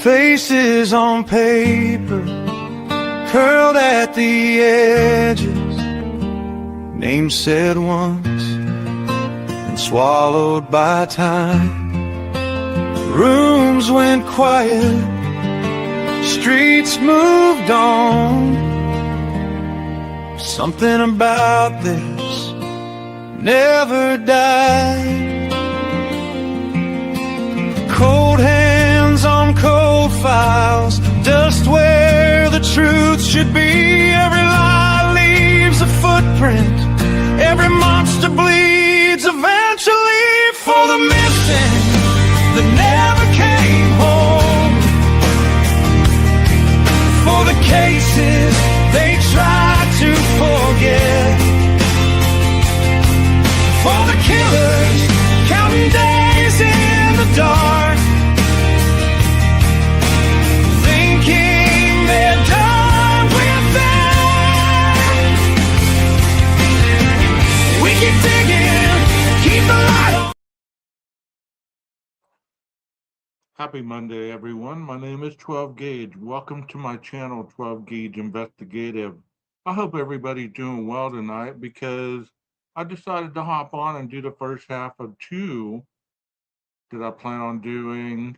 Faces on paper, curled at the edges, names said once and swallowed by time. Rooms went quiet, streets moved on. Something about this never died. Cold hands on cold files, dust where the truth should be. Every lie leaves a footprint, every monster bleeds eventually. For the missing that never came home, for the cases they tried to forget, for the killers counting days in the dark, thinking they're done with that. We keep digging, keep the light on. Happy Monday, everyone. My name is 12 Gauge. Welcome to my channel, 12 Gauge Investigative. I hope everybody's doing well tonight because I decided to hop on and do the first half of 2 that I plan on doing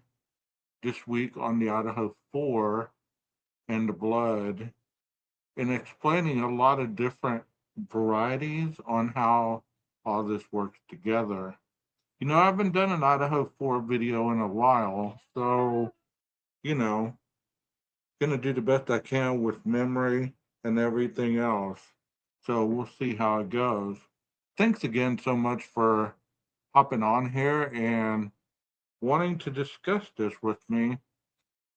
this week on the Idaho 4 and the blood, and explaining a lot of different varieties on how all this works together. You know, I haven't done an Idaho 4 video in a while, so, gonna do the best I can with memory and everything else. So we'll see how it goes. Thanks again so much for hopping on here and wanting to discuss this with me.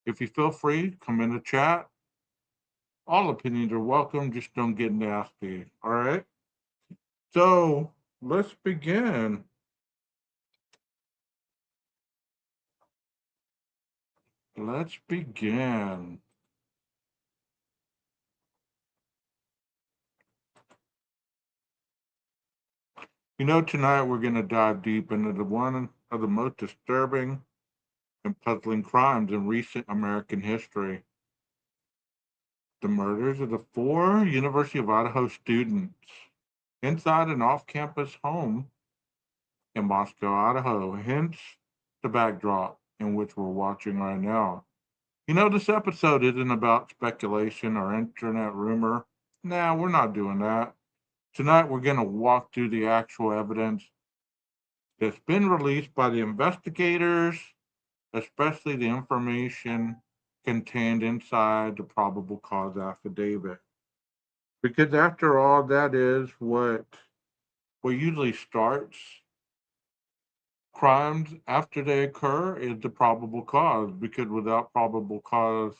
If you feel free, come in the chat. All opinions are welcome, just don't get nasty, all right? So let's begin. Let's begin. You know, tonight we're going to dive deep into one of the most disturbing and puzzling crimes in recent American history. The murders of the 4 University of Idaho students inside an off-campus home in Moscow, Idaho, hence the backdrop in which we're watching right now. You know, this episode isn't about speculation or internet rumor. Nah, we're not doing that. Tonight, we're going to walk through the actual evidence that's been released by the investigators, especially the information contained inside the probable cause affidavit. Because after all, that is what usually starts crimes after they occur, is the probable cause. Because without probable cause,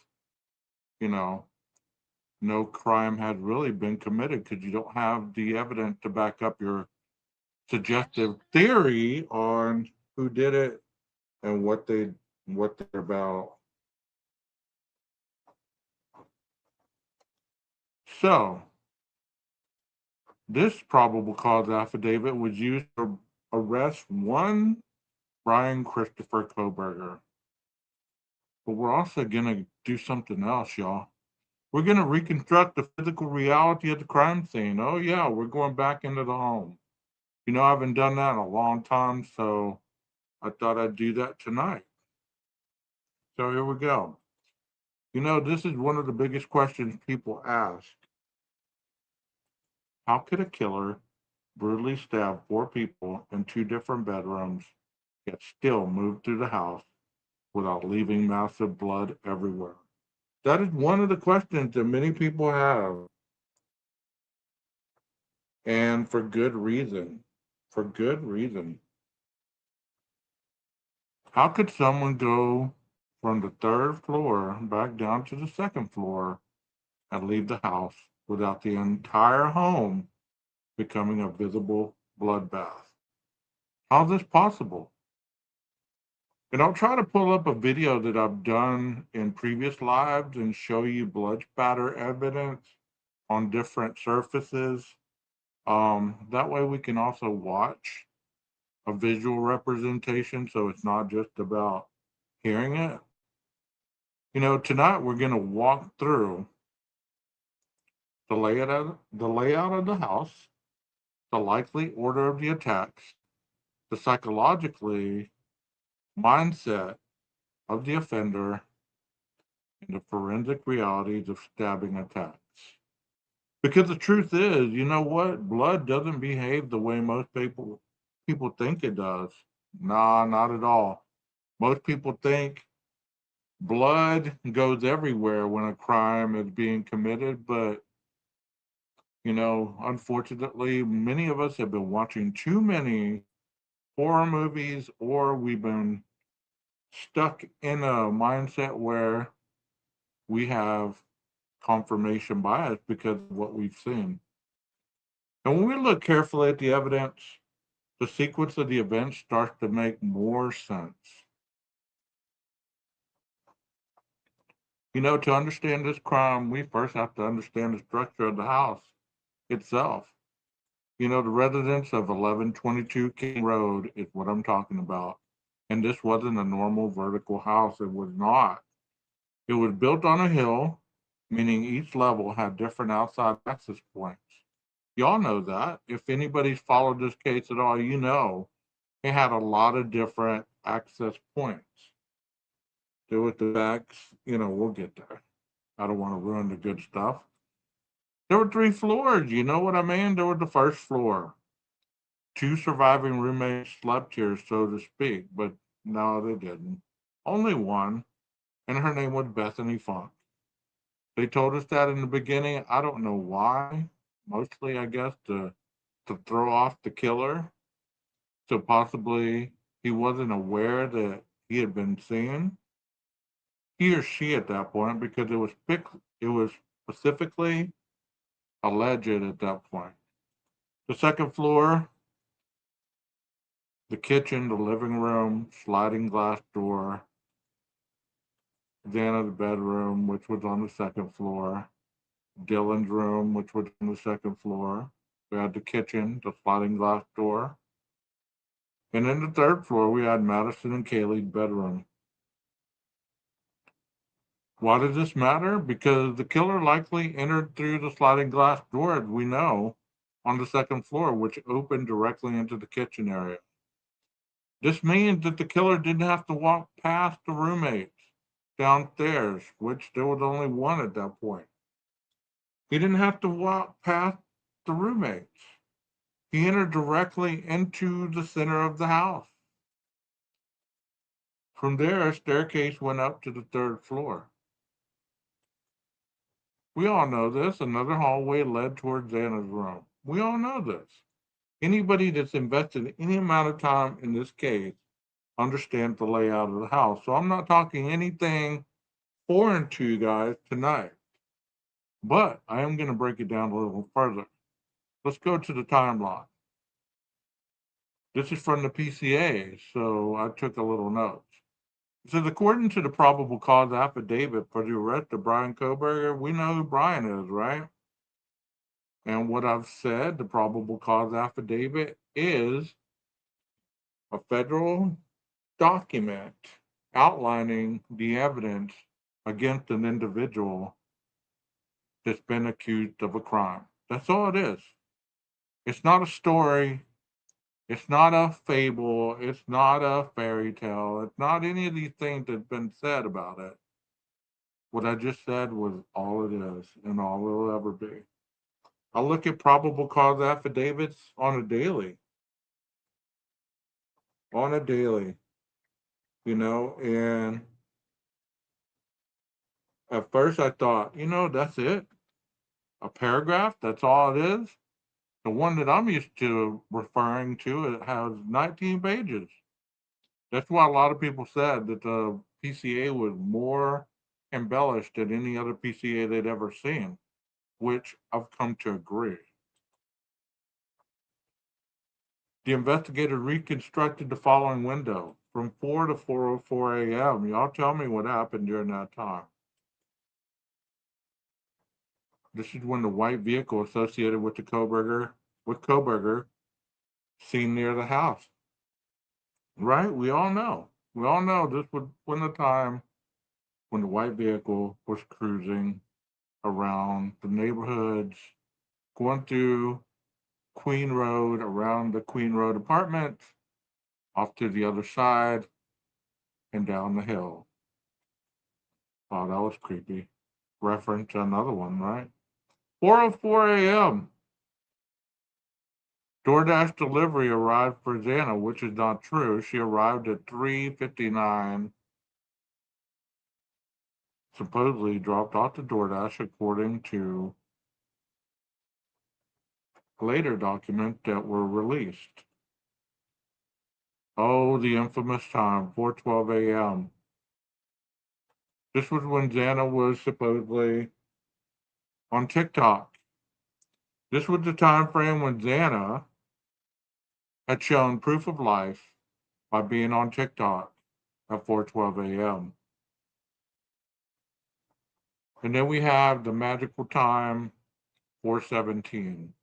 no crime had really been committed because you don't have the evidence to back up your suggestive theory on who did it and what they're about. So this probable cause affidavit was used to arrest one Brian Christopher Koberger. But we're also going to do something else, y'all. We're going to reconstruct the physical reality of the crime scene. Oh, yeah, we're going back into the home. You know, I haven't done that in a long time, so I thought I'd do that tonight. So here we go. You know, this is one of the biggest questions people ask. How could a killer brutally stab 4 people in 2 different bedrooms, yet still move through the house without leaving massive blood everywhere? That is one of the questions that many people have. And for good reason. For good reason. How could someone go from the 3rd floor back down to the 2nd floor and leave the house without the entire home becoming a visible bloodbath? How's this possible? And I'll try to pull up a video that I've done in previous lives and show you blood spatter evidence on different surfaces. That way we can also watch a visual representation, so it's not just about hearing it. Tonight we're going to walk through the layout of the house, the likely order of the attacks, the psychologically mindset of the offender, and the forensic realities of stabbing attacks. Because the truth is, you know what? Blood doesn't behave the way most people think it does. Nah, not at all. Most people think blood goes everywhere when a crime is being committed, but unfortunately, many of us have been watching too many horror movies, or we've been stuck in a mindset where we have confirmation bias because of what we've seen. And when we look carefully at the evidence, the sequence of the events starts to make more sense. To understand this crime, we first have to understand the structure of the house itself. The residence of 1122 King Road is what I'm talking about. And this wasn't a normal vertical house. It was not. It was built on a hill, meaning each level had different outside access points. Y'all know that. If anybody's followed this case at all, it had a lot of different access points. There was the backs, we'll get there. I don't want to ruin the good stuff. There were 3 floors, you know what I mean? There was the first floor. 2 surviving roommates slept here, so to speak, but no, they didn't. Only one, and her name was Bethany Funk. They told us that in the beginning. I don't know why. Mostly, I guess, to throw off the killer. So possibly he wasn't aware that he had been seen. He or she at that point, because it was specifically alleged at that point. The second floor, the kitchen, the living room, sliding glass door, Xana's bedroom, which was on the second floor, Dylan's room, which was on the second floor. We had the kitchen, the sliding glass door. And then the third floor, we had Madison and Kaylee's bedroom. Why does this matter? Because the killer likely entered through the sliding glass door, as we know, on the second floor, which opened directly into the kitchen area. This means that the killer didn't have to walk past the roommates downstairs, which there was only one at that point. He didn't have to walk past the roommates. He entered directly into the center of the house. From there, a staircase went up to the third floor. We all know this. Another hallway led towards Xana's room. We all know this. Anybody that's invested any amount of time in this case understands the layout of the house. So I'm not talking anything foreign to you guys tonight. But I am going to break it down a little further. Let's go to the timeline. This is from the PCA, so I took a little notes. It says, according to the probable cause affidavit for the arrest of Brian Koberger, we know who Brian is, right? And what I've said, the probable cause affidavit is a federal document outlining the evidence against an individual that's been accused of a crime. That's all it is. It's not a story. It's not a fable. It's not a fairy tale. It's not any of these things that's been said about it. What I just said was all it is and all it will ever be. I look at probable cause affidavits on a daily. And at first I thought, that's it. A paragraph, that's all it is. The one that I'm used to referring to, it has 19 pages. That's why a lot of people said that the PCA was more embellished than any other PCA they'd ever seen, which I've come to agree. The investigator reconstructed the following window from 4 to 4:04 a.m. Y'all tell me what happened during that time. This is when the white vehicle associated with Koberger, seen near the house. Right? We all know. This was when the time when the white vehicle was cruising around the neighborhoods, going through Queen Road, around the Queen Road apartments, off to the other side, and down the hill. Wow, that was creepy. Reference to another one, right? 4:04 a.m. DoorDash delivery arrived for Xana, which is not true. She arrived at 3:59. Supposedly dropped off to DoorDash, according to later documents that were released. Oh, the infamous time, 4:12 a.m. This was when Xana was supposedly on TikTok. This was the time frame when Xana had shown proof of life by being on TikTok at 4:12 a.m. And then we have the magical time, 4:17.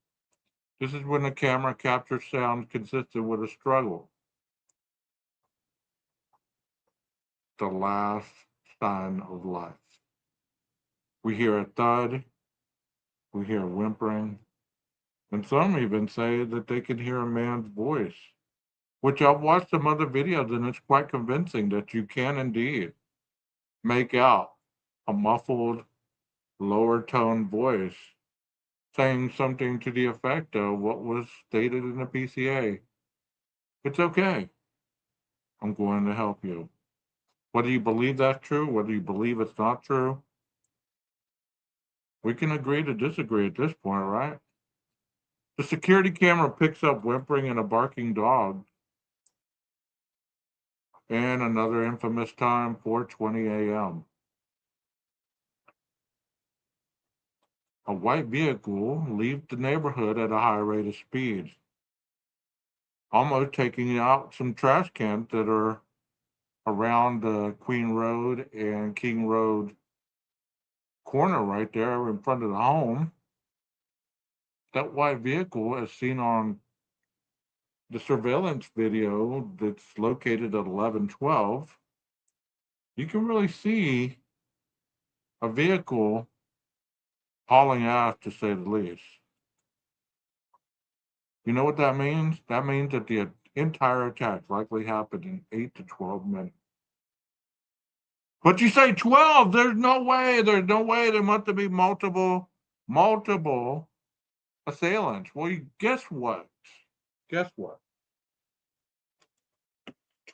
This is when the camera captured sound consistent with a struggle. The last sign of life. We hear a thud, we hear whimpering, and some even say that they can hear a man's voice, which I've watched some other videos and it's quite convincing that you can indeed make out a muffled, lower tone voice saying something to the effect of what was stated in the PCA. It's okay. I'm going to help you. Whether you believe that's true, whether you believe it's not true, we can agree to disagree at this point, right? The security camera picks up whimpering and a barking dog. And another infamous time, 4:20 a.m. A white vehicle leaves the neighborhood at a high rate of speed, almost taking out some trash cans that are around the Queen Road and King Road corner right there in front of the home. That white vehicle, as seen on the surveillance video that's located at 1112, you can really see a vehicle hauling ass, to say the least. You know what that means? That means that the entire attack likely happened in 8 to 12 minutes. But you say 12, there's no way, there must be multiple assailants. Well, guess what? Guess what?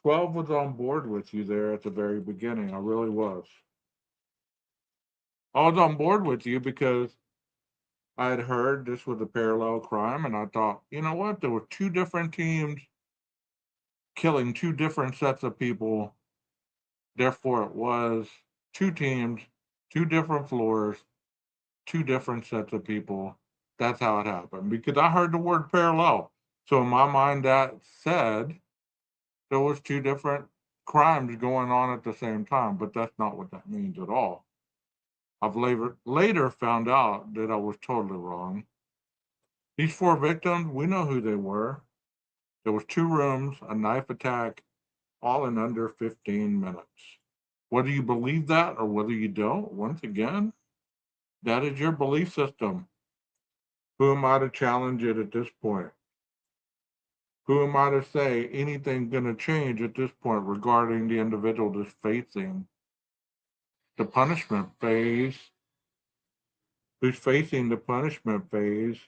12 was on board with you there at the very beginning. I really was. I was on board with you because I had heard this was a parallel crime, and I thought, you know what? There were two different teams killing two different sets of people. Therefore, it was two teams, two different floors, two different sets of people. That's how it happened because I heard the word parallel. So in my mind, that said there was two different crimes going on at the same time, but that's not what that means at all. I've later found out that I was totally wrong. These four victims, we know who they were. There was two rooms, a knife attack, all in under 15 minutes. Whether you believe that or whether you don't, once again, that is your belief system. Who am I to challenge it at this point? Who am I to say anything's going to change at this point regarding the individual that's facing the punishment phase, who's facing the punishment phase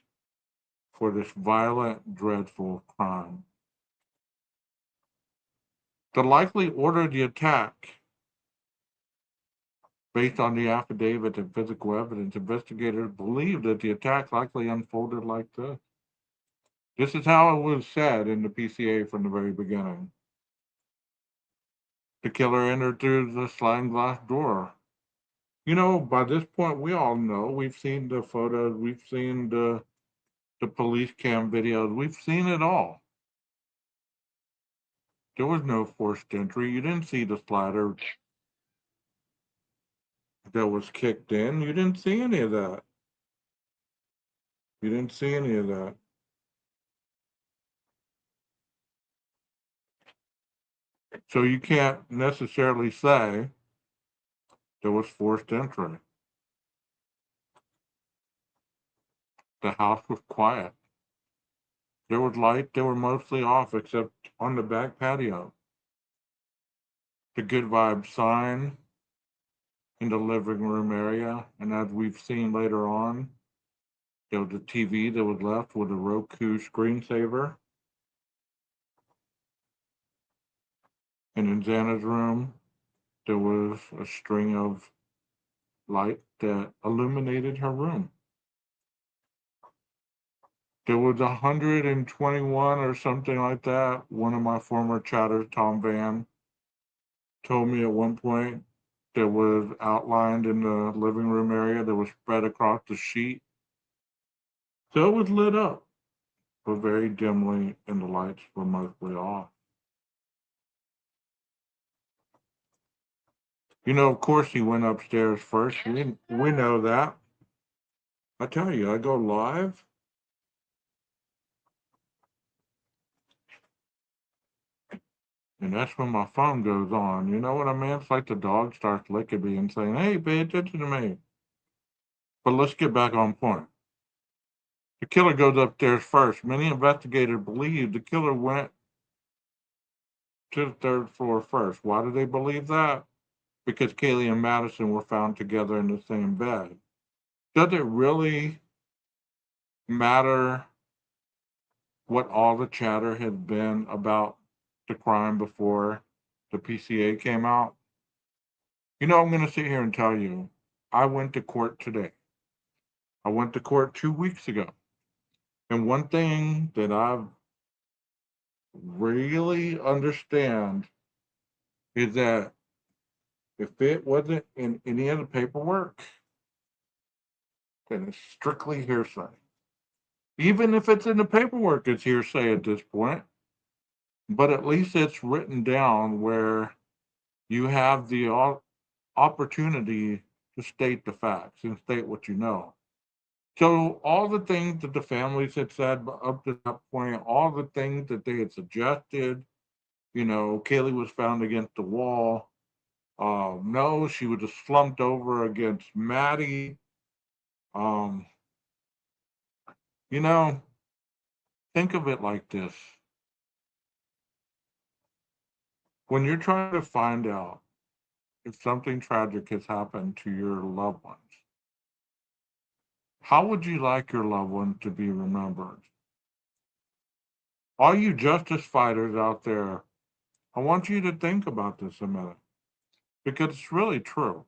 for this violent, dreadful crime? The likely order of the attack, based on the affidavit and physical evidence, investigators believe that the attack likely unfolded like this. This is how it was said in the PCA from the very beginning. The killer entered through the sliding glass door. You know, by this point, we all know. We've seen the photos, we've seen the police cam videos, we've seen it all. There was no forced entry. You didn't see the slider that was kicked in. You didn't see any of that. You didn't see any of that. So you can't necessarily say There was forced entry. The house was quiet. There was light. They were mostly off except on the back patio. The good vibes sign in the living room area. And as we've seen later on, there was a TV that was left with a Roku screensaver. And in Xana's room, there was a string of light that illuminated her room. There was 121 or something like that. One of my former chatters, Tom Van, told me at one point that was outlined in the living room area that was spread across the sheet. So it was lit up, but very dimly, and the lights were mostly off. You know, of course, he went upstairs first. We know that. I tell you, I go live. And that's when my phone goes on. You know what I mean? It's like the dog starts licking me and saying, hey, pay attention to me. But let's get back on point. The killer goes upstairs first. Many investigators believe the killer went to the third floor first. Why do they believe that? Because Kaylee and Madison were found together in the same bed. Does it really matter what all the chatter has been about the crime before the PCA came out? You know, I'm going to sit here and tell you, I went to court today. I went to court 2 weeks ago. And one thing that I really understand is that if it wasn't in any of the paperwork, then it's strictly hearsay. Even if it's in the paperwork, it's hearsay at this point. But at least it's written down where you have the opportunity to state the facts and state what you know. So all the things that the families had said up to that point, all the things that they had suggested, you know, Kaylee was found against the wall. No, she was just slumped over against Maddie. Um, you know, think of it like this. When you're trying to find out if something tragic has happened to your loved ones, how would you like your loved one to be remembered? All you justice fighters out there, I want you to think about this a minute because it's really true.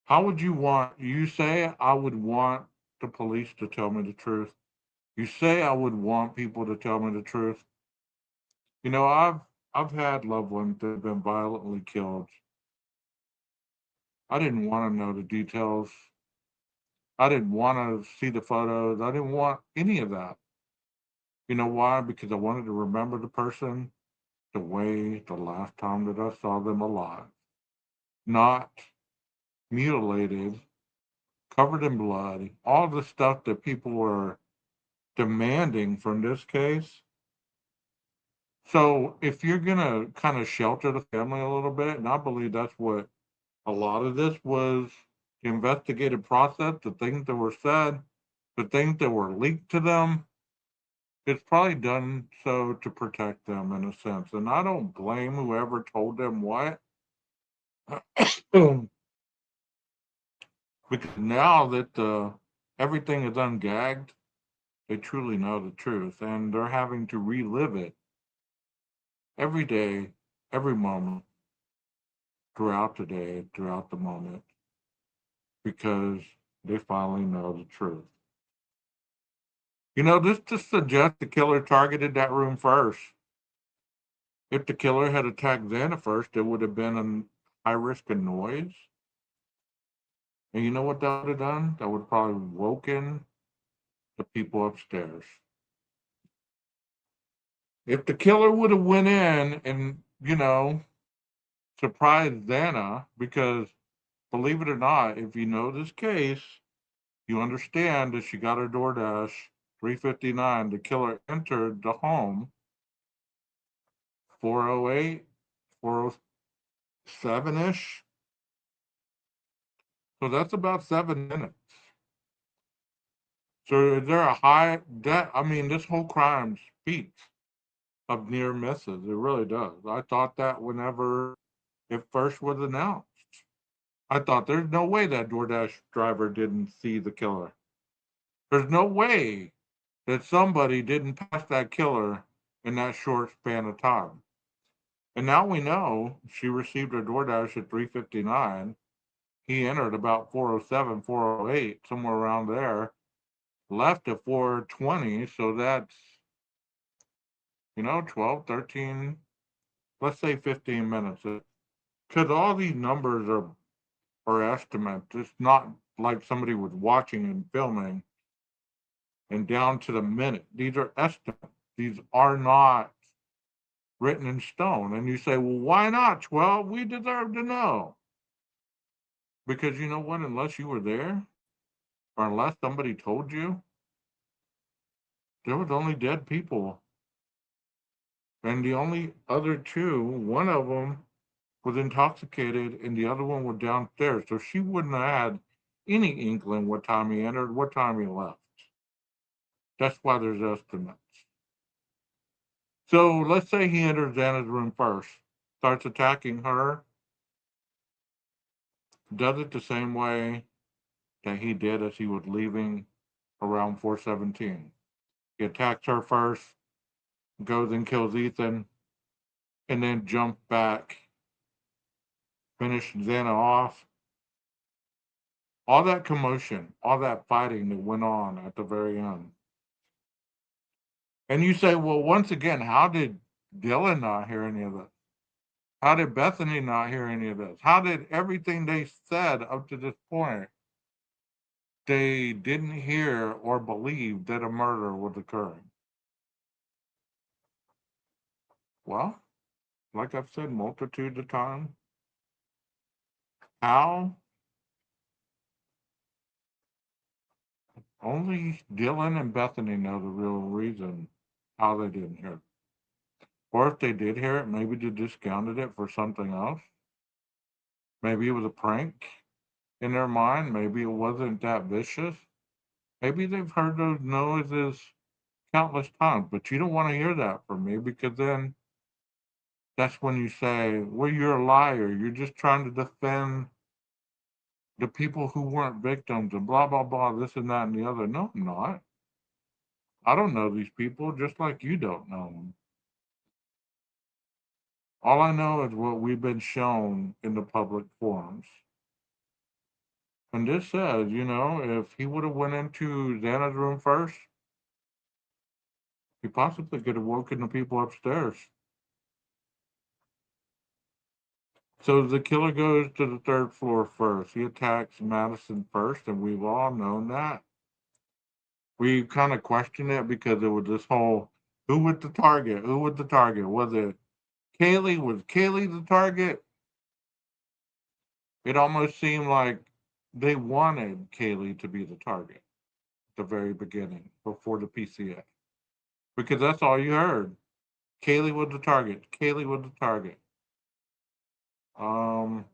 How would you want, you say, I would want the police to tell me the truth. You say I would want people to tell me the truth. You know, I've had loved ones that have been violently killed. I didn't want to know the details. I didn't want to see the photos. I didn't want any of that. You know why? Because I wanted to remember the person the way the last time that I saw them alive. Not mutilated, covered in blood, all the stuff that people were demanding from this case. So if you're going to kind of shelter the family a little bit, and I believe that's what a lot of this was, the investigative process, the things that were said, the things that were leaked to them, it's probably done so to protect them in a sense. And I don't blame whoever told them what. Because now that everything is ungagged, they truly know the truth. And they're having to relive it every day, every moment, throughout the day, throughout the moment, because they finally know the truth. You know, this just suggests the killer targeted that room first. If the killer had attacked Xana first, it would have been a high risk of noise. And you know what that would have done? That would have probably woken the people upstairs. If the killer would have went in and, you know, surprised Xana, because believe it or not, if you know this case, you understand that she got her DoorDash 3:59. The killer entered the home 4:08, 4:07 ish. So that's about 7 minutes. So is there a high that I mean, this whole crime speaks of near misses. It really does. I thought that whenever it first was announced. I thought there's no way that DoorDash driver didn't see the killer. There's no way that somebody didn't pass that killer in that short span of time. And now we know she received her DoorDash at 3:59. He entered about 4:07, 4:08, somewhere around there. Left at 4:20, so that's 12, 13, let's say 15 minutes. Because all these numbers are estimates. It's not like somebody was watching and filming and down to the minute. These are estimates. These are not written in stone. And you say, well, why not 12? We deserve to know. Because you know what? Unless you were there, or unless somebody told you, there was only dead people. And the only other two, one of them was intoxicated and the other one was downstairs. So she wouldn't have had any inkling what time he entered, what time he left. That's why there's estimates. So let's say he enters Xana's room first, starts attacking her, does it the same way that he did as he was leaving around 4:17. He attacks her first, goes and kills Ethan, and then jumps back, finished Xana off. All that commotion, all that fighting that went on at the very end. And you say, well, once again, how did Dylan not hear any of this? How did Bethany not hear any of this? How did everything they said up to this point, they didn't hear or believe that a murder was occurring? Well, like I've said multitudes of times, how only Dylan and Bethany know the real reason how they didn't hear it. Or if they did hear it, maybe they discounted it for something else. Maybe it was a prank in their mind. Maybe it wasn't that vicious. Maybe they've heard those noises countless times, but you don't want to hear that from me because then that's when you say, well, you're a liar. You're just trying to defend the people who weren't victims and blah, blah, blah, this and that and the other. No, I'm not. I don't know these people just like you don't know them. All I know is what we've been shown in the public forums. And this says, if he would have went into Xana's room first, he possibly could have woken the people upstairs. So the killer goes to the third floor first. He attacks Madison first, and we've all known that. We kind of questioned it because it was this whole, who was the target? Who was the target? Was it Kaylee? Was Kaylee the target? It almost seemed like they wanted Kaylee to be the target at the very beginning before the PCA. Because that's all you heard. Kaylee was the target. Kaylee was the target. Um,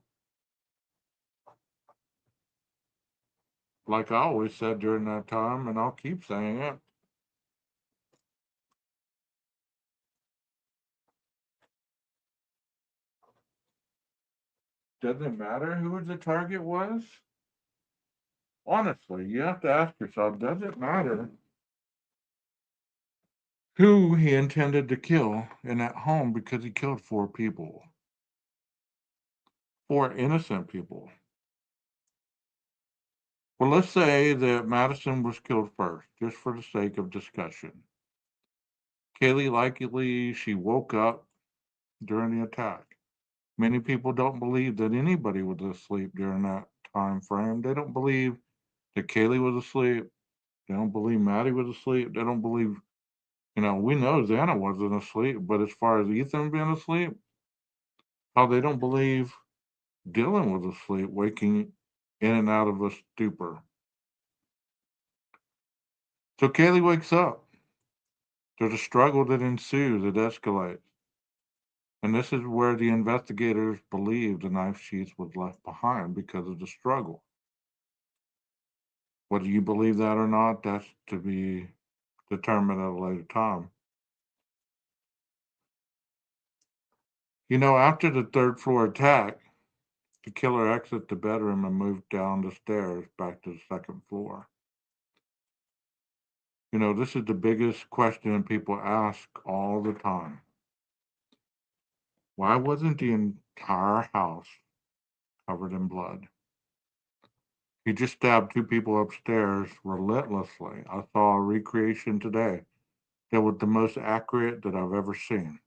like I always said during that time, and I'll keep saying it. Doesn't matter who the target was. Honestly, you have to ask yourself, does it matter who he intended to kill in that home because he killed 4 people? 4 innocent people. Well, let's say that Madison was killed first, just for the sake of discussion. Kaylee likely she woke up during the attack. Many people don't believe that anybody was asleep during that time frame. They don't believe that Kaylee was asleep. They don't believe Maddie was asleep. They don't believe, we know Xana wasn't asleep, but as far as Ethan being asleep, how they don't believe Dylan was asleep, waking in and out of a stupor. So Kaylee wakes up. There's a struggle that ensues, it escalates. And this is where the investigators believe the knife sheath was left behind because of the struggle. Whether you believe that or not, that's to be determined at a later time. After the third floor attack, the killer exited the bedroom and moved down the stairs back to the second floor. This is the biggest question people ask all the time. Why wasn't the entire house covered in blood? He just stabbed two people upstairs relentlessly. I saw a recreation today that was the most accurate that I've ever seen.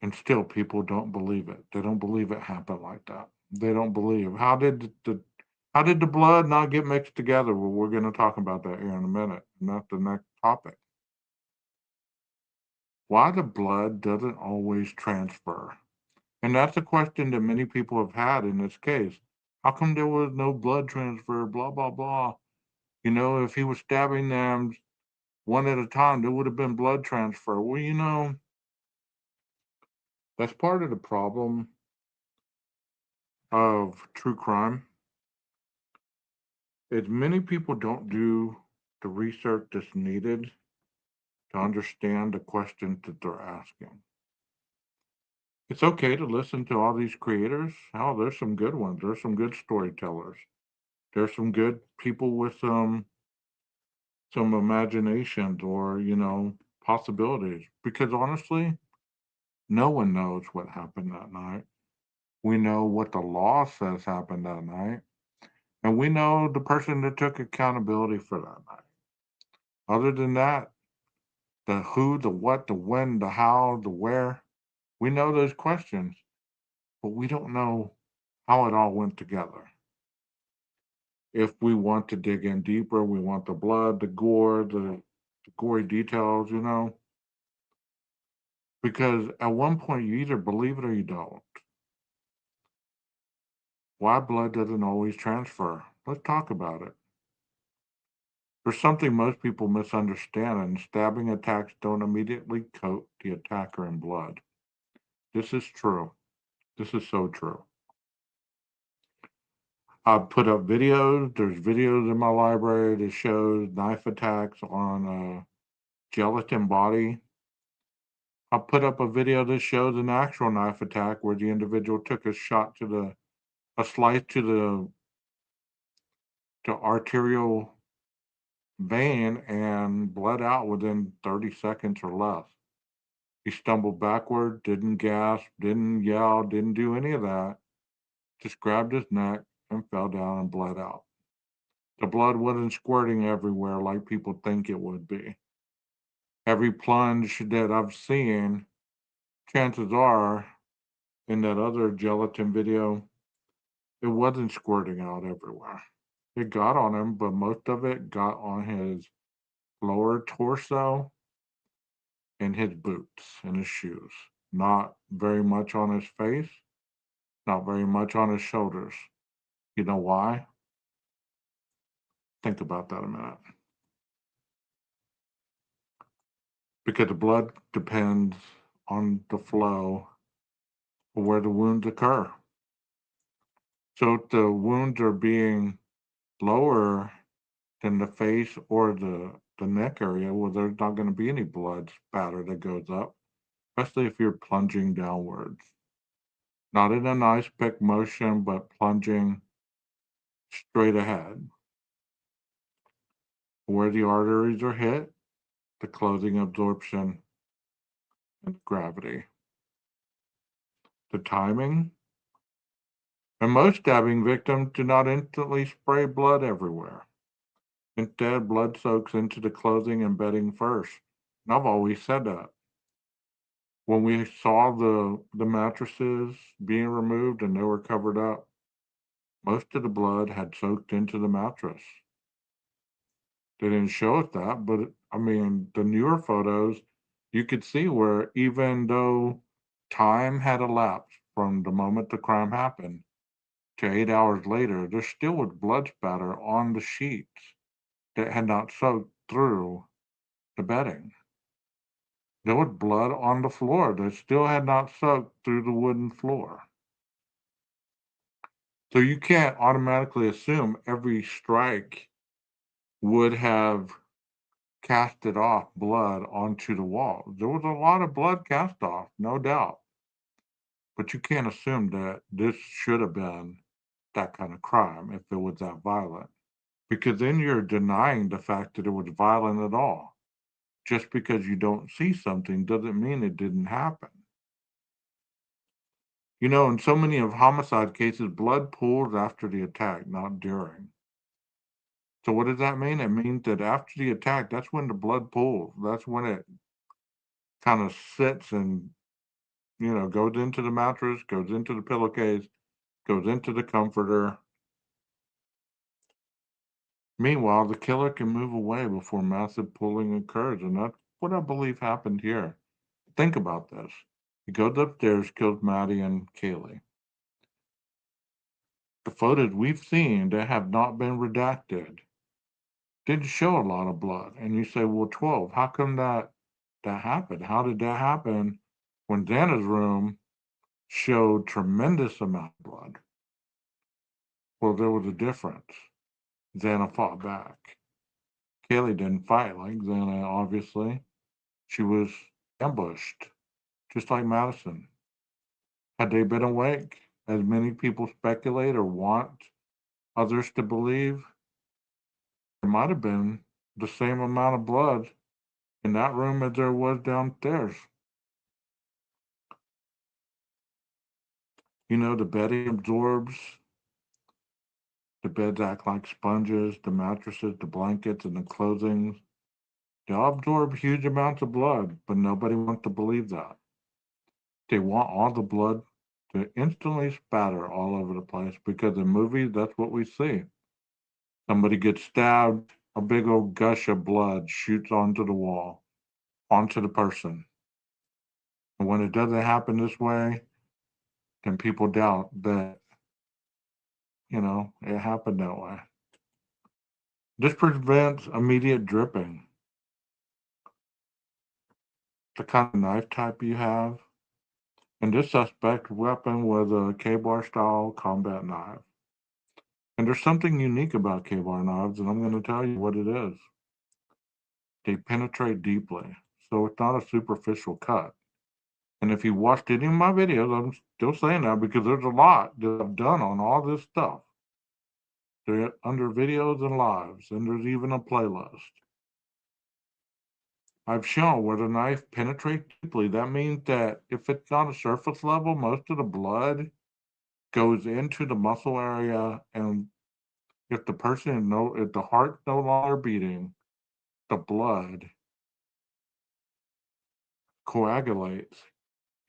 And still people don't believe it. They don't believe it happened like that. They don't believe. How did the blood not get mixed together? Well, we're going to talk about that here in a minute, and that's the next topic. Why the blood doesn't always transfer. And that's a question that many people have had in this case. How come there was no blood transfer? Blah, blah, blah. If he was stabbing them one at a time, there would have been blood transfer. Well, that's part of the problem of true crime. Is many people don't do the research that's needed to understand the questions that they're asking. It's okay to listen to all these creators. Oh, there's some good ones. There's some good storytellers. There's some good people with some imaginations or, possibilities. Because honestly, no one knows what happened that night. We know what the law says happened that night. And we know the person that took accountability for that night. Other than that, the who, the what, the when, the how, the where, we know those questions, but we don't know how it all went together. If we want to dig in deeper, we want the blood, the gore, the gory details, because at one point you either believe it or you don't. Why blood doesn't always transfer? Let's talk about it. There's something most people misunderstand, and stabbing attacks don't immediately coat the attacker in blood. This is true. This is so true. I've put up videos. There's videos in my library that shows knife attacks on a gelatin body. I put up a video that shows an actual knife attack where the individual took a slice to the arterial vein and bled out within 30 seconds or less. He stumbled backward, didn't gasp, didn't yell, didn't do any of that. Just grabbed his neck and fell down and bled out. The blood wasn't squirting everywhere like people think it would be. Every plunge that I've seen, chances are, in that other gelatin video, it wasn't squirting out everywhere. It got on him, but most of it got on his lower torso and his boots and his shoes. Not very much on his face, not very much on his shoulders. You know why? Think about that a minute. Because the blood depends on the flow of where the wounds occur. So if the wounds are being lower than the face or the neck area, well, there's not going to be any blood spatter that goes up, especially if you're plunging downwards. Not in a nice pick motion, but plunging straight ahead. Where the arteries are hit, the clothing absorption, and gravity. The timing, and most stabbing victims do not instantly spray blood everywhere. Instead, blood soaks into the clothing and bedding first. And I've always said that. When we saw the mattresses being removed and they were covered up, most of the blood had soaked into the mattress. They didn't show us that, but the newer photos, you could see where even though time had elapsed from the moment the crime happened to 8 hours later, there still was blood spatter on the sheets that had not soaked through the bedding. There was blood on the floor that still had not soaked through the wooden floor. So you can't automatically assume every strike would have casted off blood onto the wall. There was a lot of blood cast off, no doubt. But you can't assume that this should have been that kind of crime if it was that violent. Because then you're denying the fact that it was violent at all. Just because you don't see something doesn't mean it didn't happen. In so many of homicide cases, blood pools after the attack, not during. So what does that mean? It means that after the attack, that's when the blood pools. That's when it kind of sits and, goes into the mattress, goes into the pillowcase, goes into the comforter. Meanwhile, the killer can move away before massive pooling occurs, and that's what I believe happened here. Think about this. He goes upstairs, kills Maddie and Kaylee. The photos we've seen that have not been redacted didn't show a lot of blood. And you say, well, 12, how come that happened? How did that happen when Dana's room showed tremendous amount of blood? Well, there was a difference. Xana fought back. Kaylee didn't fight like Xana, obviously. She was ambushed, just like Madison. Had they been awake, as many people speculate or want others to believe, there might have been the same amount of blood in that room as there was downstairs. The bedding absorbs, the beds act like sponges, the mattresses, the blankets, and the clothing. They all absorb huge amounts of blood, but nobody wants to believe that. They want all the blood to instantly spatter all over the place because in movies, that's what we see. Somebody gets stabbed, a big old gush of blood shoots onto the wall, onto the person. And when it doesn't happen this way, then people doubt that, it happened that way. This prevents immediate dripping. The kind of knife type you have. And this suspect weapon was a K-bar style combat knife. And there's something unique about K-bar knives, and I'm going to tell you what it is. They penetrate deeply, so it's not a superficial cut. And if you watched any of my videos, I'm still saying that because there's a lot that I've done on all this stuff. They're under videos and lives, and there's even a playlist. I've shown where the knife penetrates deeply. That means that if it's not a surface level, most of the blood goes into the muscle area, and if the heart's no longer beating, the blood coagulates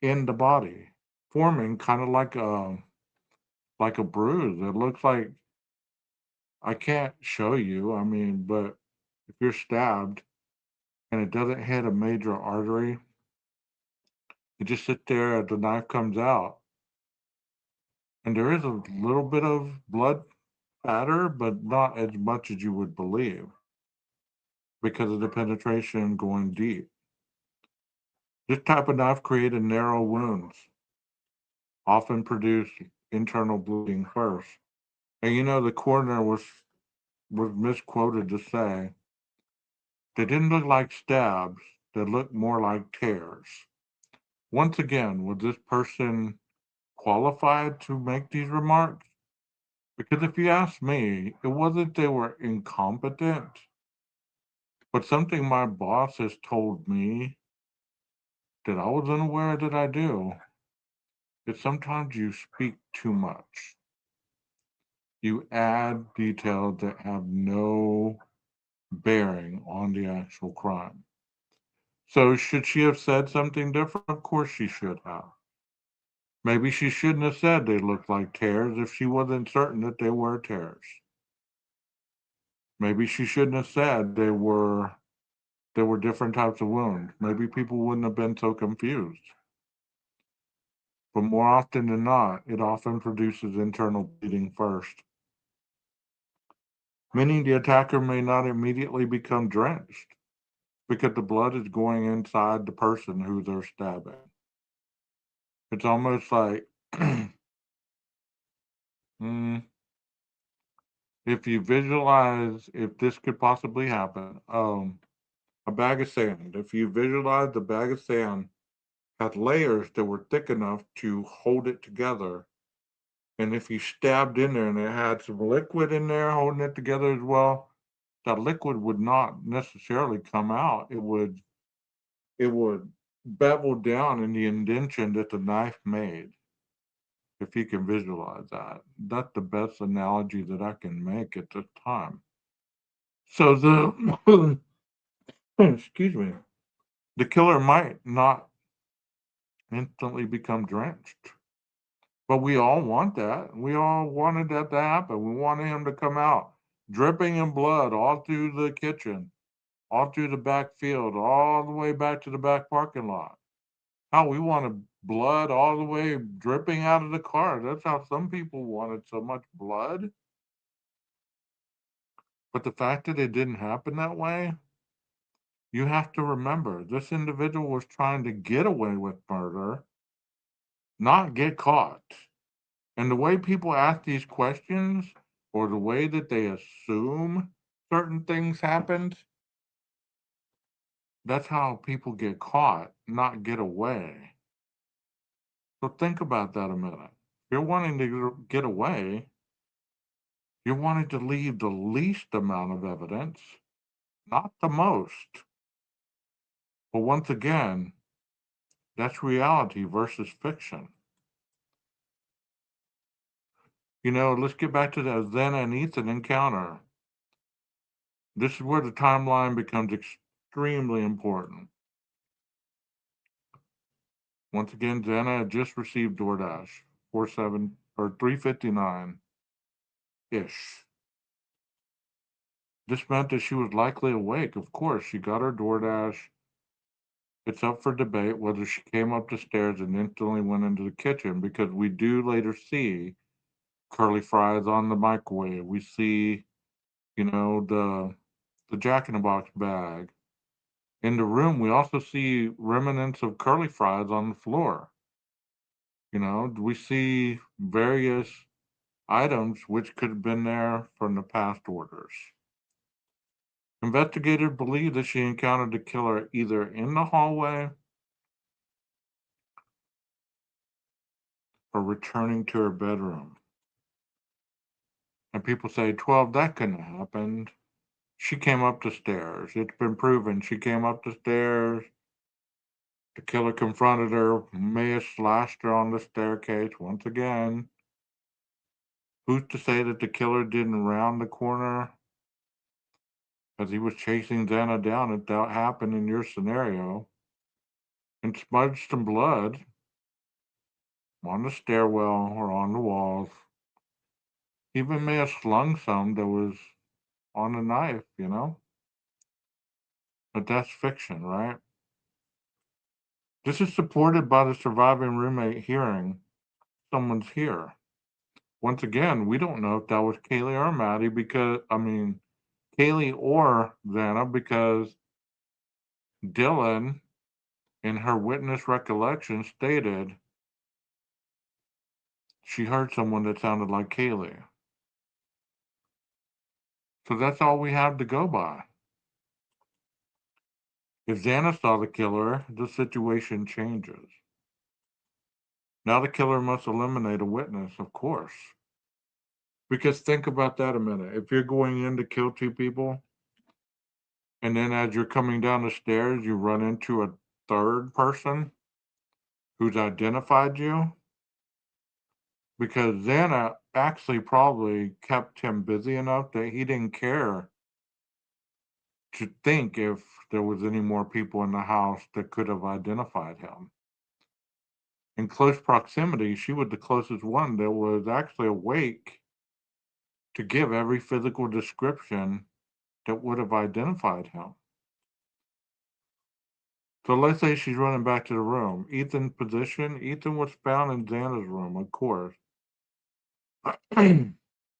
in the body, forming kind of like a bruise. It looks like, I can't show you, but if you're stabbed and it doesn't hit a major artery, you just sit there as the knife comes out. And there is a little bit of blood spatter, but not as much as you would believe because of the penetration going deep. This type of knife created narrow wounds, often produce internal bleeding first. And the coroner was misquoted to say they didn't look like stabs, they looked more like tears. Once again, was this person qualified to make these remarks? Because if you ask me, it wasn't they were incompetent, but something my boss has told me that I was unaware that I do is sometimes you speak too much. You add details that have no bearing on the actual crime. So should she have said something different? Of course she should have. Maybe she shouldn't have said they looked like tears if she wasn't certain that they were tears. Maybe she shouldn't have said there were different types of wounds. Maybe people wouldn't have been so confused. But more often than not, it often produces internal bleeding first, meaning the attacker may not immediately become drenched because the blood is going inside the person who they're stabbing. It's almost like Mm, if you visualize if this could possibly happen, a bag of sand. If you visualize the bag of sand had layers that were thick enough to hold it together, and if you stabbed in there and it had some liquid in there holding it together as well, that liquid would not necessarily come out. It would bevel down in the indention that the knife made. If you can visualize that, that's the best analogy that I can make at this time. So the excuse me, the killer might not instantly become drenched, but we all want that. We all wanted that to happen. We wanted him to come out dripping in blood all through the kitchen, all through the back field, all the way back to the back parking lot. How we wanted blood all the way dripping out of the car. That's how some people wanted so much blood. But the fact that it didn't happen that way, you have to remember this individual was trying to get away with murder, not get caught. And the way people ask these questions or the way that they assume certain things happened, that's how people get caught, not get away. So think about that a minute. If you're wanting to get away, you're wanting to leave the least amount of evidence, not the most. But once again, that's reality versus fiction. Let's get back to the Zen and Ethan encounter. This is where the timeline becomes extremely important. Once again, Xana had just received DoorDash 47 or 3:59 ish. This meant that she was likely awake. Of course, she got her DoorDash. It's up for debate whether she came up the stairs and instantly went into the kitchen because we do later see curly fries on the microwave. We see, the Jack in the Box bag. In the room, we also see remnants of curly fries on the floor. We see various items which could have been there from the past orders. Investigators believe that she encountered the killer either in the hallway or returning to her bedroom. And people say, 12, that couldn't have happened. She came up the stairs. It's been proven she came up the stairs. The killer confronted her, may have slashed her on the staircase once again. Who's to say that the killer didn't round the corner as he was chasing Xana down if that happened in your scenario and smudged some blood on the stairwell or on the walls? Even may have slung some that was on a knife. But that's fiction, right? This is supported by the surviving roommate hearing someone's here. Once again, we don't know if that was Kaylee or Maddie Kaylee or Xana, because Dylan, in her witness recollection, stated she heard someone that sounded like Kaylee. So that's all we have to go by. If Xana saw the killer, the situation changes. Now the killer must eliminate a witness, of course. Because think about that a minute. If you're going in to kill two people, and then as you're coming down the stairs, you run into a third person who's identified you, because Xana actually probably kept him busy enough that he didn't care to think if there was any more people in the house that could have identified him. In close proximity, she was the closest one that was actually awake to give every physical description that would have identified him. So let's say she's running back to the room. Ethan's position, Ethan was found in Xana's room, of course.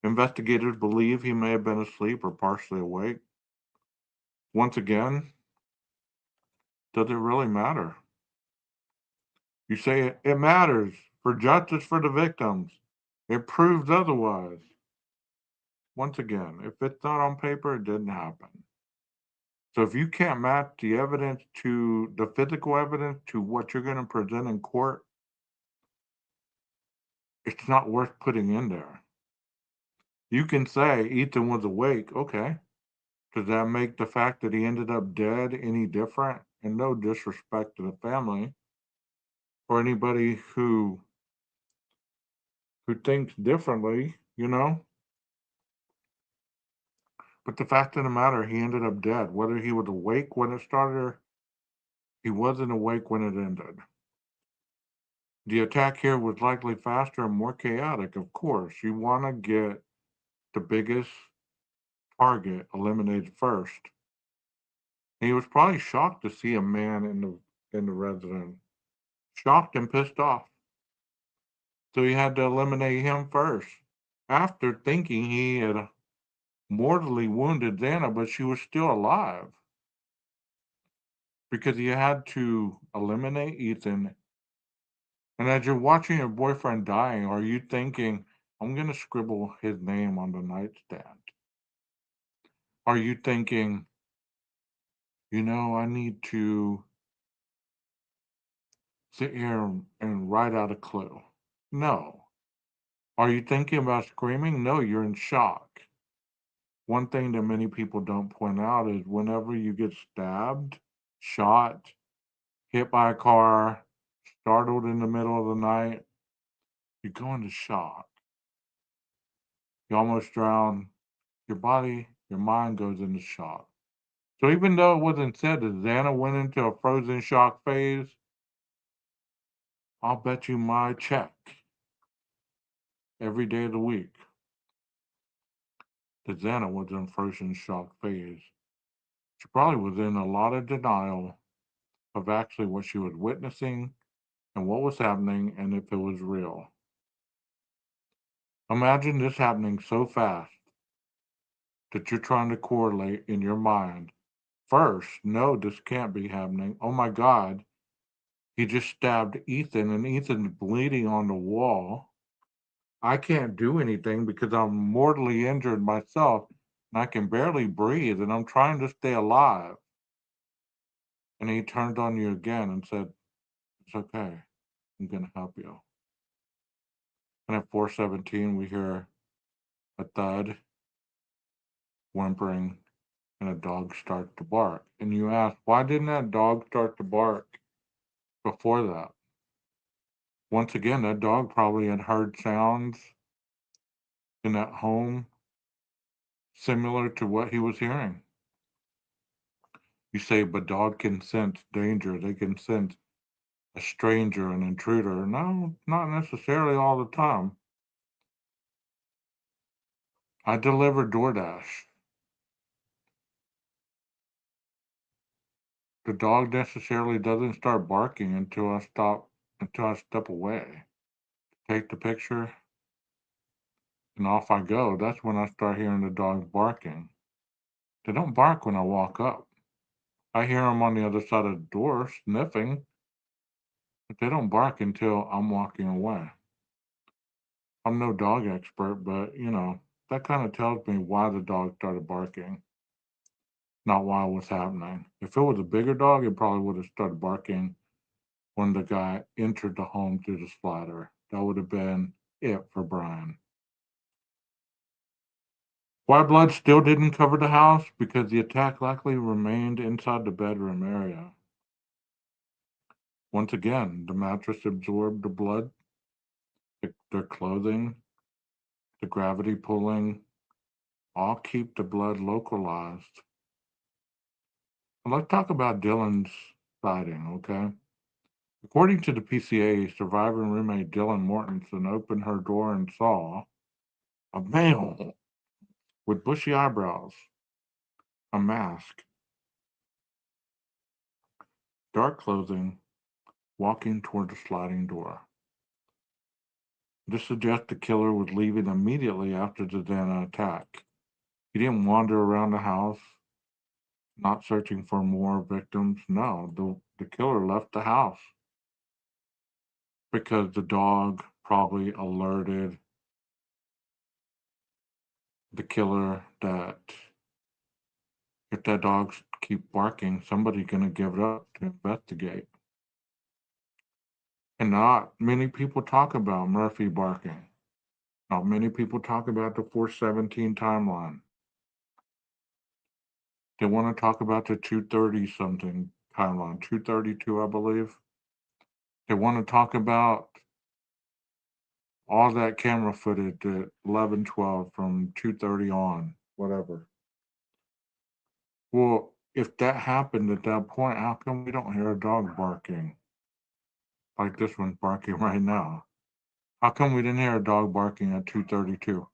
Investigators believe he may have been asleep or partially awake. Once again, does it really matter? You say it matters for justice for the victims. It proves otherwise. Once again, if it's not on paper, it didn't happen. So if you can't match the evidence to the physical evidence to what you're going to present in court, it's not worth putting in there. You can say Ethan was awake. Okay. Does that make the fact that he ended up dead any different? And no disrespect to the family or anybody who thinks differently, you know. But the fact of the matter, he ended up dead. Whether he was awake when it started or he wasn't awake when it ended. The attack here was likely faster and more chaotic, of course. You want to get the biggest target eliminated first. And he was probably shocked to see a man in the residence. Shocked and pissed off. So he had to eliminate him first. After thinking he had mortally wounded Xana, but she was still alive. Because he had to eliminate Ethan. And as you're watching your boyfriend dying, are you thinking, I'm going to scribble his name on the nightstand? Are you thinking, I need to sit here and write out a clue? No. Are you thinking about screaming? No, you're in shock. One thing that many people don't point out is whenever you get stabbed, shot, hit by a car, startled in the middle of the night, you go into shock. You almost drown. Your body, your mind goes into shock. So even though it wasn't said that Xana went into a frozen shock phase, I'll bet you my check every day of the week that Xana was in frozen shock phase. She probably was in a lot of denial of actually what she was witnessing and what was happening and if it was real. Imagine this happening so fast that you're trying to correlate in your mind. First, no, this can't be happening. Oh my God, he just stabbed Ethan and Ethan's bleeding on the wall. I can't do anything because I'm mortally injured myself and I can barely breathe and I'm trying to stay alive. And he turned on you again and said, it's okay. I'm going to help you. And at 4:17, we hear a thud, whimpering, and a dog start to bark. And you ask, why didn't that dog start to bark before that? Once again, that dog probably had heard sounds in that home similar to what he was hearing. You say, but dog can sense danger. They can sense a stranger, an intruder. No, not necessarily all the time. I deliver DoorDash. The dog necessarily doesn't start barking until I step away. Take the picture, and off I go. That's when I start hearing the dogs barking. They don't bark when I walk up. I hear them on the other side of the door sniffing, but they don't bark until I'm walking away. I'm no dog expert, but that kind of tells me why the dog started barking, not why it was happening. If it was a bigger dog, it probably would have started barking when the guy entered the home through the slider. That would have been it for Brian. Why blood still didn't cover the house? Because the attack likely remained inside the bedroom area. Once again, the mattress absorbed the blood, their clothing, the gravity pulling, all keep the blood localized. And let's talk about Dylan's sighting, okay? According to the PCA, surviving roommate Dylan Mortensen opened her door and saw a male with bushy eyebrows, a mask, dark clothing, walking toward the sliding door. This suggests the killer was leaving immediately after the Xana attack. He didn't wander around the house, not searching for more victims. No, the killer left the house because the dog probably alerted the killer that if that dog keep barking, somebody's going to give it up to investigate. And not many people talk about Murphy barking. Not many people talk about the 417 timeline. They want to talk about the 230 something timeline, 232, I believe. They want to talk about all that camera footage at 11:12 from 2:30 on, whatever. Well, if that happened at that point, how come we don't hear a dog barking like this one's barking right now? How come we didn't hear a dog barking at 2:32?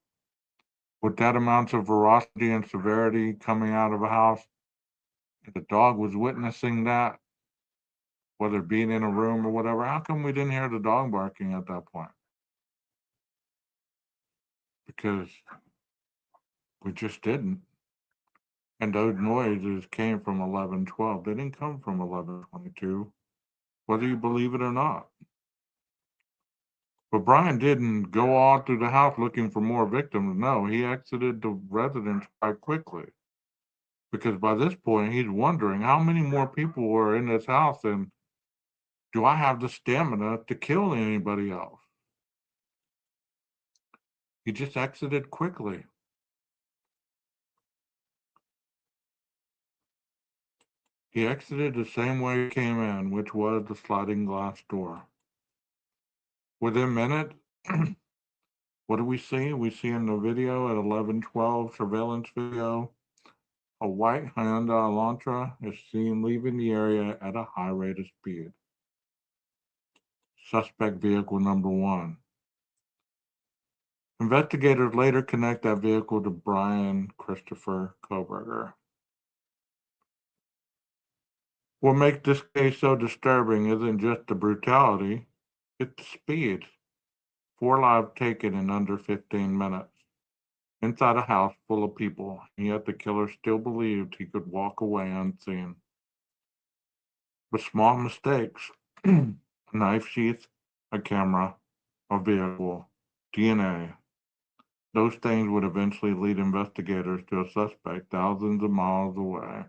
With that amount of ferocity and severity coming out of a house, if the dog was witnessing that, whether being in a room or whatever, how come we didn't hear the dog barking at that point? Because we just didn't. And those noises came from 11:12. They didn't come from 11:22, whether you believe it or not. But Brian didn't go all through the house looking for more victims. No, he exited the residence quite quickly. Because by this point, he's wondering how many more people were in this house and do I have the stamina to kill anybody else? He just exited quickly. He exited the same way he came in, which was the sliding glass door. Within minutes, what do we see? We see in the video at 11:12 surveillance video, a white Hyundai Elantra is seen leaving the area at a high rate of speed. Suspect vehicle number one. Investigators later connect that vehicle to Brian Christopher Koberger. What makes this case so disturbing isn't just the brutality, it's the speed. 4 lives taken in under 15 minutes. Inside a house full of people, and yet the killer still believed he could walk away unseen. With small mistakes, a knife sheath, a camera, a vehicle, DNA, those things would eventually lead investigators to a suspect thousands of miles away.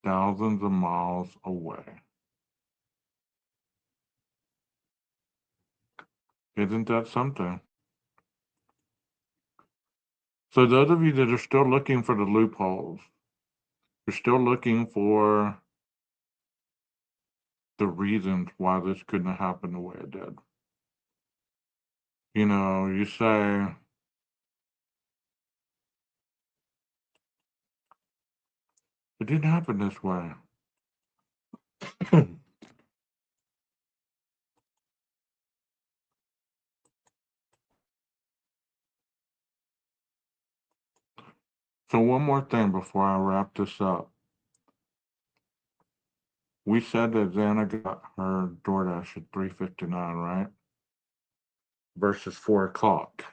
Thousands of miles away. Isn't that something? So those of you that are still looking for the loopholes, you're still looking for the reasons why this couldn't have happened the way it did. You say, it didn't happen this way. So one more thing before I wrap this up. We said that Xana got her DoorDash at 3:59, right? Versus 4 o'clock.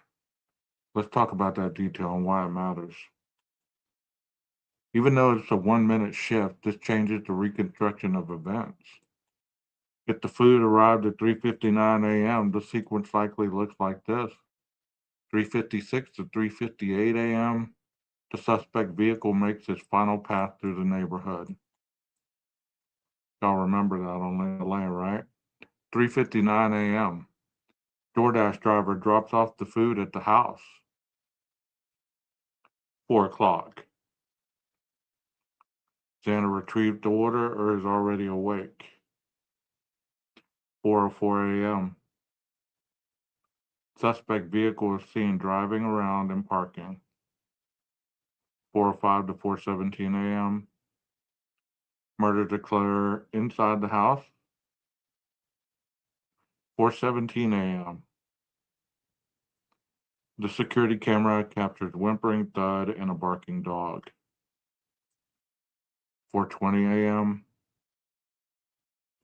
Let's talk about that detail and why it matters. Even though it's a 1-minute shift, this changes the reconstruction of events. If the food arrived at 3:59 a.m., the sequence likely looks like this. 3:56 to 3:58 a.m., the suspect vehicle makes its final pass through the neighborhood. Y'all remember that on the lane, right? 3:59 a.m., DoorDash driver drops off the food at the house. 4 o'clock. Xana retrieved the order or is already awake. 4:04 a.m. Suspect vehicle is seen driving around and parking. 4:05 to 4:17 a.m. Murder declared inside the house. 4:17 a.m. The security camera captures whimpering thud and a barking dog. 4:20 a.m.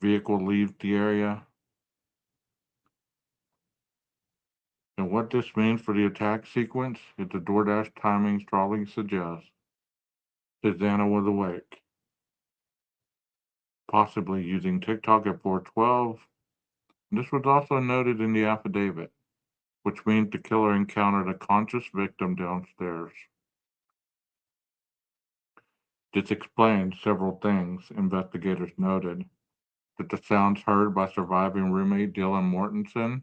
Vehicle leaves the area. And what this means for the attack sequence, if the DoorDash timing strongly suggests that Xana was awake, possibly using TikTok at 4:12 This was also noted in the affidavit, which means the killer encountered a conscious victim downstairs. This explains several things investigators noted: that the sounds heard by surviving roommate Dylan Mortensen,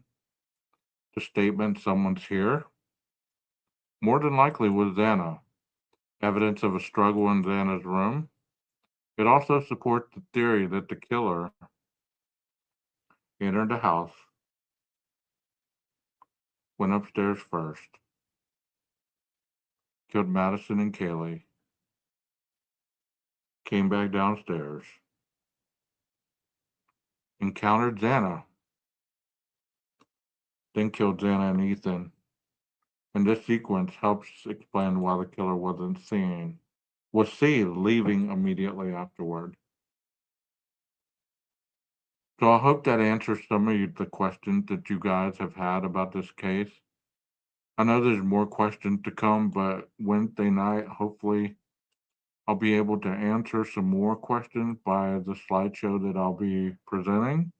the statement "someone's here," more than likely was Xana, evidence of a struggle in Xana's room. It also supports the theory that the killer entered the house, went upstairs first, killed Madison and Kaylee, came back downstairs, encountered Xana, then killed Xana and Ethan. And this sequence helps explain why the killer was seen leaving immediately afterward. So I hope that answers some of the questions that you guys have had about this case. I know there's more questions to come, but Wednesday night, hopefully, I'll be able to answer some more questions by the slideshow that I'll be presenting.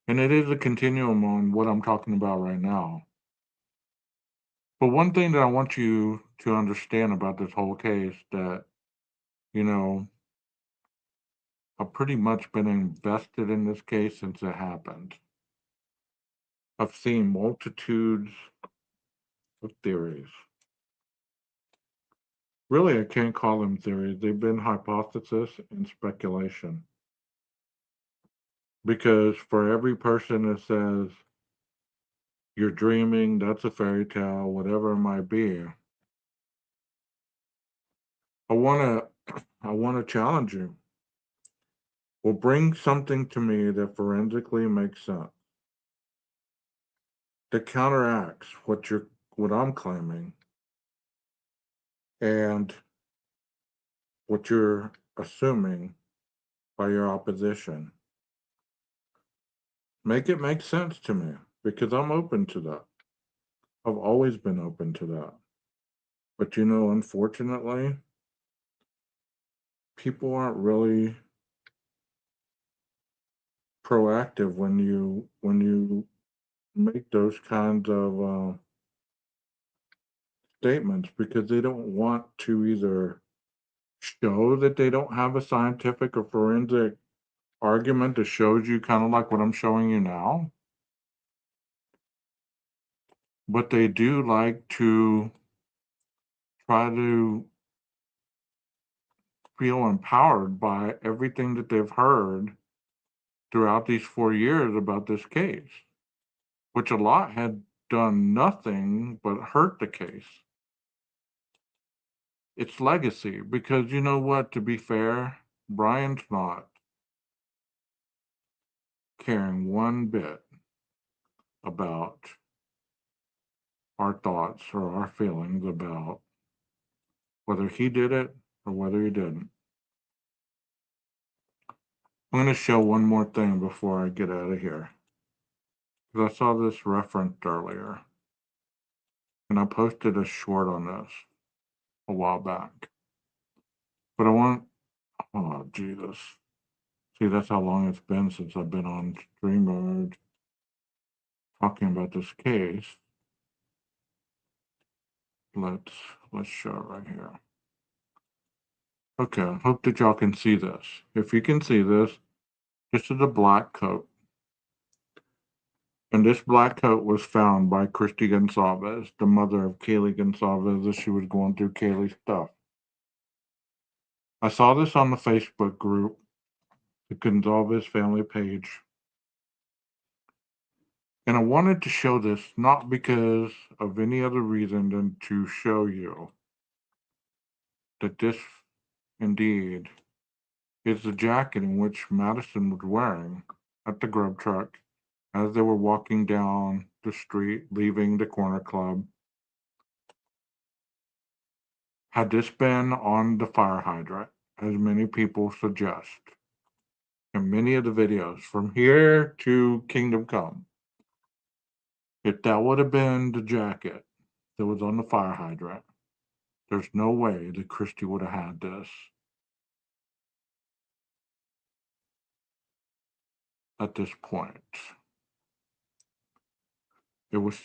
And it is a continuum on what I'm talking about right now. But one thing that I want you to understand about this whole case that, you know, I've pretty much been invested in this case since it happened. I've seen multitudes of theories. Really, I can't call them theories. They've been hypothesis and speculation. Because for every person that says you're dreaming, that's a fairy tale, whatever it might be, I wanna challenge you. Well, bring something to me that forensically makes sense, that counteracts what I'm claiming and what you're assuming by your opposition. Make it make sense to me because I'm open to that. I've always been open to that. But unfortunately, people aren't really proactive when you make those kinds of statements because they don't want to either show that they don't have a scientific or forensic argument that shows you kind of like what I'm showing you now, but they do like to try to feel empowered by everything that they've heard throughout these 4 years about this case, which a lot had done nothing but hurt the case. Its legacy, because you know what, to be fair, Brian's not caring one bit about our thoughts or our feelings about whether he did it or whether he didn't. I'm going to show one more thing before I get out of here. Because I saw this referenced earlier. And I posted a short on this a while back. But oh, Jesus. See, that's how long it's been since I've been on stream mode talking about this case. Let's show it right here. Okay, I hope that y'all can see this. If you can see this is a black coat. And this black coat was found by Christy Gonsalves, the mother of Kaylee Gonsalves, as she was going through Kaylee's stuff. I saw this on the Facebook group, the Gonsalves family page. And I wanted to show this not because of any other reason than to show you that this indeed is the jacket in which Madison was wearing at the grub truck as they were walking down the street leaving the corner club. Had this been on the fire hydrant, as many people suggest, in many of the videos from here to Kingdom Come, if that would have been the jacket that was on the fire hydrant, there's no way that Christy would have had this. at this point. It was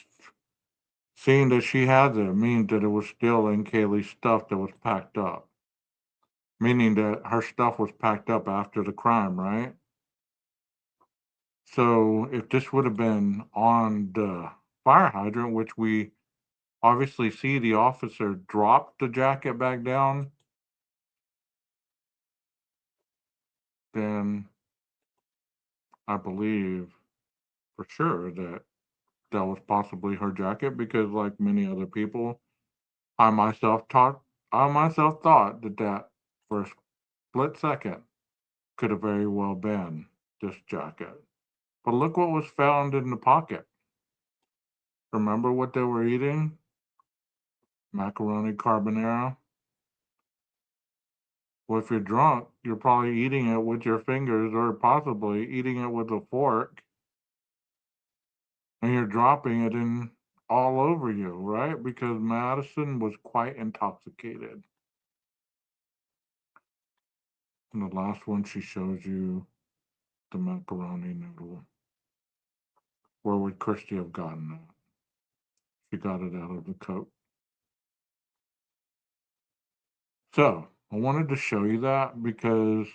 seeing that she had it means that it was still in Kaylee's stuff that was packed up, meaning that her stuff was packed up after the crime, right? So if this would have been on the fire hydrant, which we obviously see the officer drop the jacket back down, then I believe for sure that that was possibly her jacket because, like many other people, I myself thought that for a split second could have very well been this jacket. But look what was found in the pocket. Remember what they were eating? Macaroni carbonara. Well, if you're drunk, you're probably eating it with your fingers or possibly eating it with a fork, and you're dropping it in all over you, right? Because Madison was quite intoxicated. And the last one, she shows you the macaroni noodle. Where would Christy have gotten that? She got it out of the coat. So I wanted to show you that because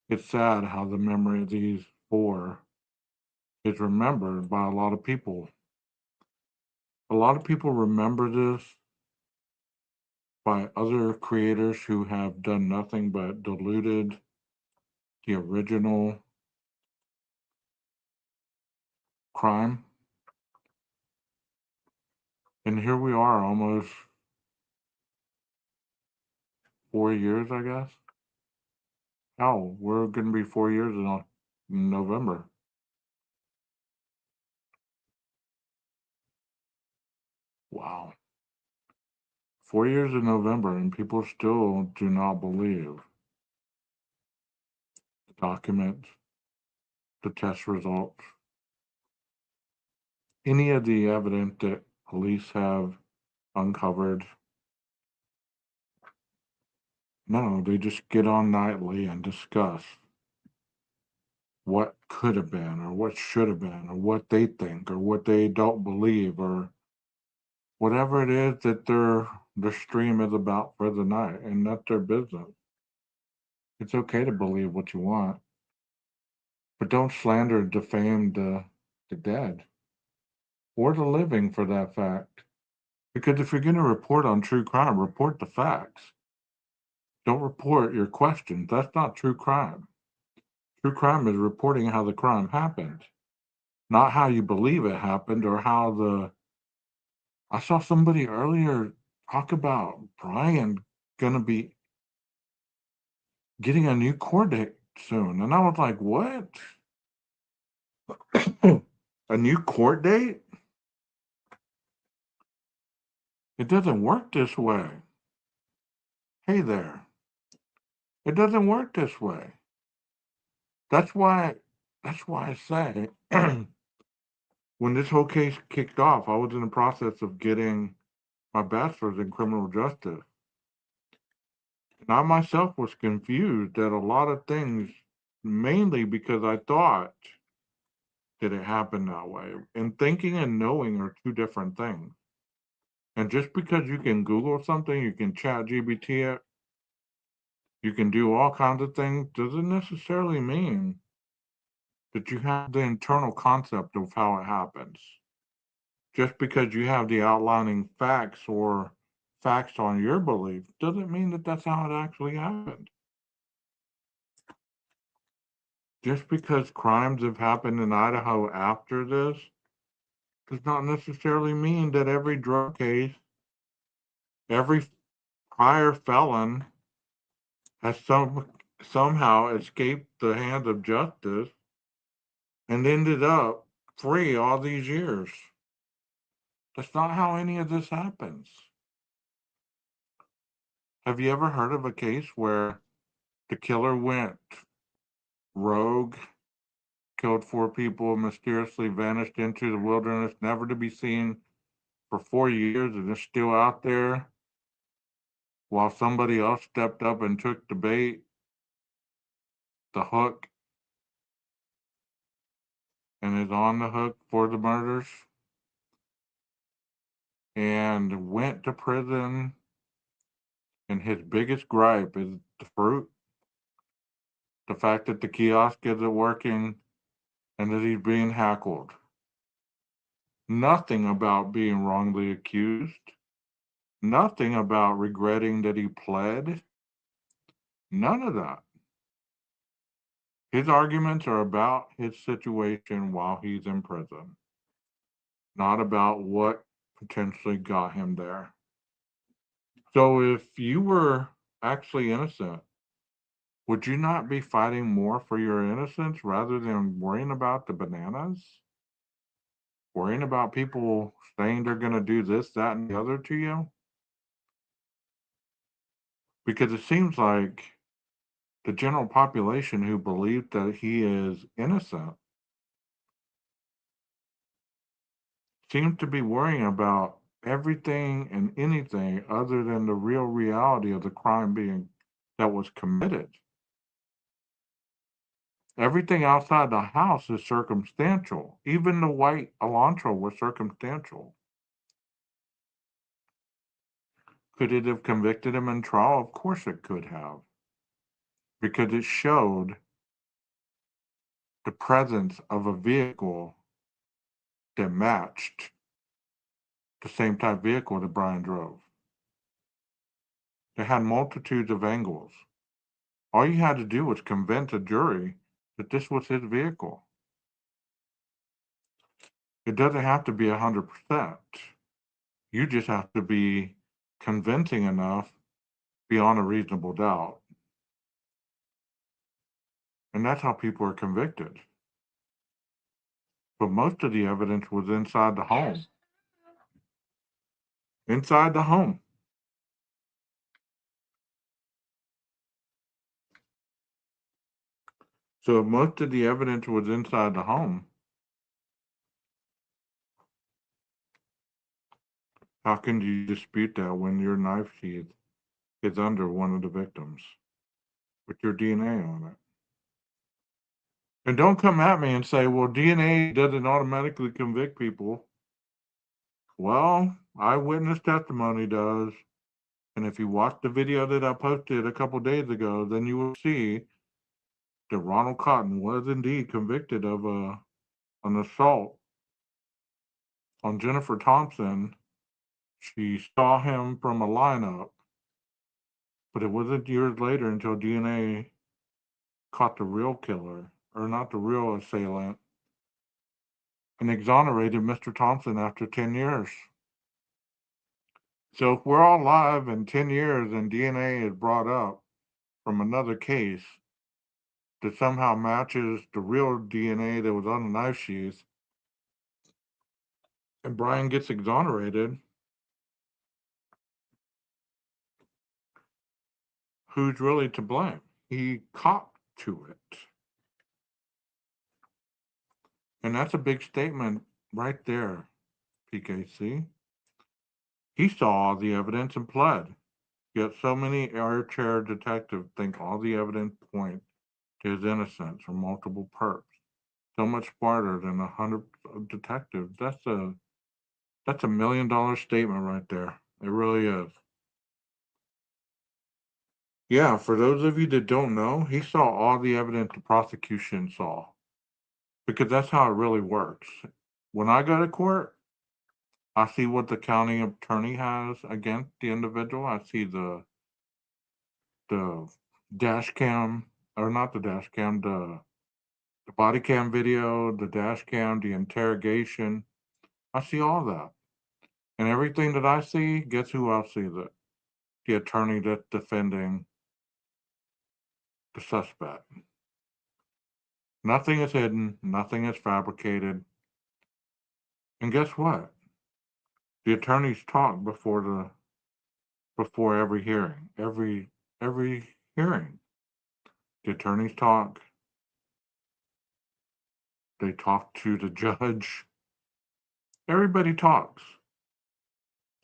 it's sad how the memory of these four is remembered by a lot of people. A lot of people remember this by other creators who have done nothing but diluted the original crime. And here we are almost 4 years, I guess. Oh, we're going to be 4 years in November. Wow. 4 years in November, and people still do not believe the documents, the test results, any of the evidence that police have uncovered. No, they just get on nightly and discuss what could have been, or what should have been, or what they think, or what they don't believe, or whatever it is that their stream is about for the night, and that's their business. It's okay to believe what you want, but don't slander and defame the dead or the living for that fact. Because if you're going to report on true crime, report the facts. Don't report your questions. That's not true crime. True crime is reporting how the crime happened, not how you believe it happened or how the. I saw somebody earlier talk about Brian going to be getting a new court date soon. And I was like, what? A new court date? It doesn't work this way. Hey there. It doesn't work this way. That's why I say when this whole case kicked off, I was in the process of getting my bachelor's in criminal justice. And I myself was confused at a lot of things, mainly because I thought that it happened that way. And thinking and knowing are two different things. And just because you can Google something, you can chat GBT it, you can do all kinds of things, doesn't necessarily mean that you have the internal concept of how it happens. Just because you have the outlining facts or facts on your belief doesn't mean that that's how it actually happened. Just because crimes have happened in Idaho after this does not necessarily mean that every drug case, every prior felon has somehow escaped the hands of justice and ended up free all these years. That's not how any of this happens. Have you ever heard of a case where the killer went rogue, killed 4 people, mysteriously vanished into the wilderness, never to be seen for 4 years, and is still out there while somebody else stepped up and took the bait, the hook, and is on the hook for the murders and went to prison, and his biggest gripe is the fruit, the fact that the kiosk isn't working and that he's being hackled. Nothing about being wrongly accused. Nothing about regretting that he pled. None of that. His arguments are about his situation while he's in prison, not about what potentially got him there. So if you were actually innocent, would you not be fighting more for your innocence rather than worrying about the bananas? Worrying about people saying they're going to do this, that, and the other to you? Because it seems like the general population who believes that he is innocent seems to be worrying about everything and anything other than the real reality of the crime being that was committed. Everything outside the house is circumstantial. Even the white Elantra was circumstantial. Could it have convicted him in trial? Of course it could have, because it showed the presence of a vehicle that matched the same type vehicle that Brian drove. It had multitudes of angles. All you had to do was convince a jury that this was his vehicle. It doesn't have to be 100%. You just have to be convincing enough beyond a reasonable doubt. And that's how people are convicted. But most of the evidence was inside the home. Inside the home. So if most of the evidence was inside the home, how can you dispute that when your knife sheath is under one of the victims with your DNA on it? And don't come at me and say, well, DNA doesn't automatically convict people. Well, eyewitness testimony does. And if you watch the video that I posted a couple days ago, then you will see that Ronald Cotton was indeed convicted of an assault on Jennifer Thompson. She saw him from a lineup, but it wasn't years later until DNA caught the real killer, or not the real assailant, and exonerated Mr. Thompson after 10 years. So if we're all alive in 10 years and DNA is brought up from another case that somehow matches the real DNA that was on the knife sheath, and Brian gets exonerated, who's really to blame? He copped to it. And that's a big statement right there, PKC. He saw all the evidence and pled. Yet so many armchair detectives think all the evidence points to his innocence or multiple perps. So much smarter than 100 detectives. That's a $1 million statement right there. It really is. Yeah, for those of you that don't know, he saw all the evidence the prosecution saw. Because that's how it really works. When I go to court, I see what the county attorney has against the individual. I see the dash cam, or not the dash cam, the body cam video, the dash cam, the interrogation. I see all that. And everything that I see, guess who else sees it? The attorney that's defending the suspect. Nothing is hidden, nothing is fabricated. And guess what? The attorneys talk before every hearing. Every hearing. The attorneys talk. They talk to the judge. Everybody talks.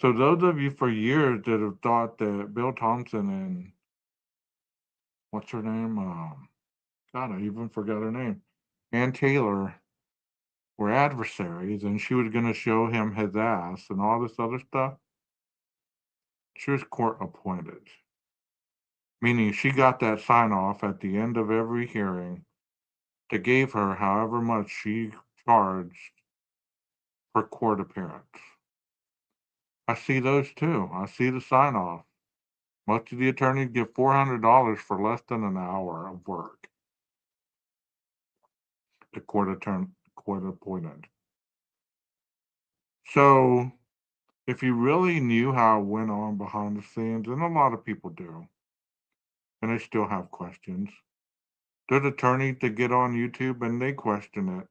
So those of you for years that have thought that Bill Thompson and what's her name? God, I even forgot her name. Ann Taylor were adversaries and she was going to show him his ass and all this other stuff. She was court appointed, meaning she got that sign off at the end of every hearing that gave her however much she charged per court appearance. I see those too. I see the sign off. Most of the attorneys get $400 for less than an hour of work. The court appointed. So if you really knew how it went on behind the scenes, and a lot of people do, and they still have questions, there's attorneys that get on YouTube and they question it.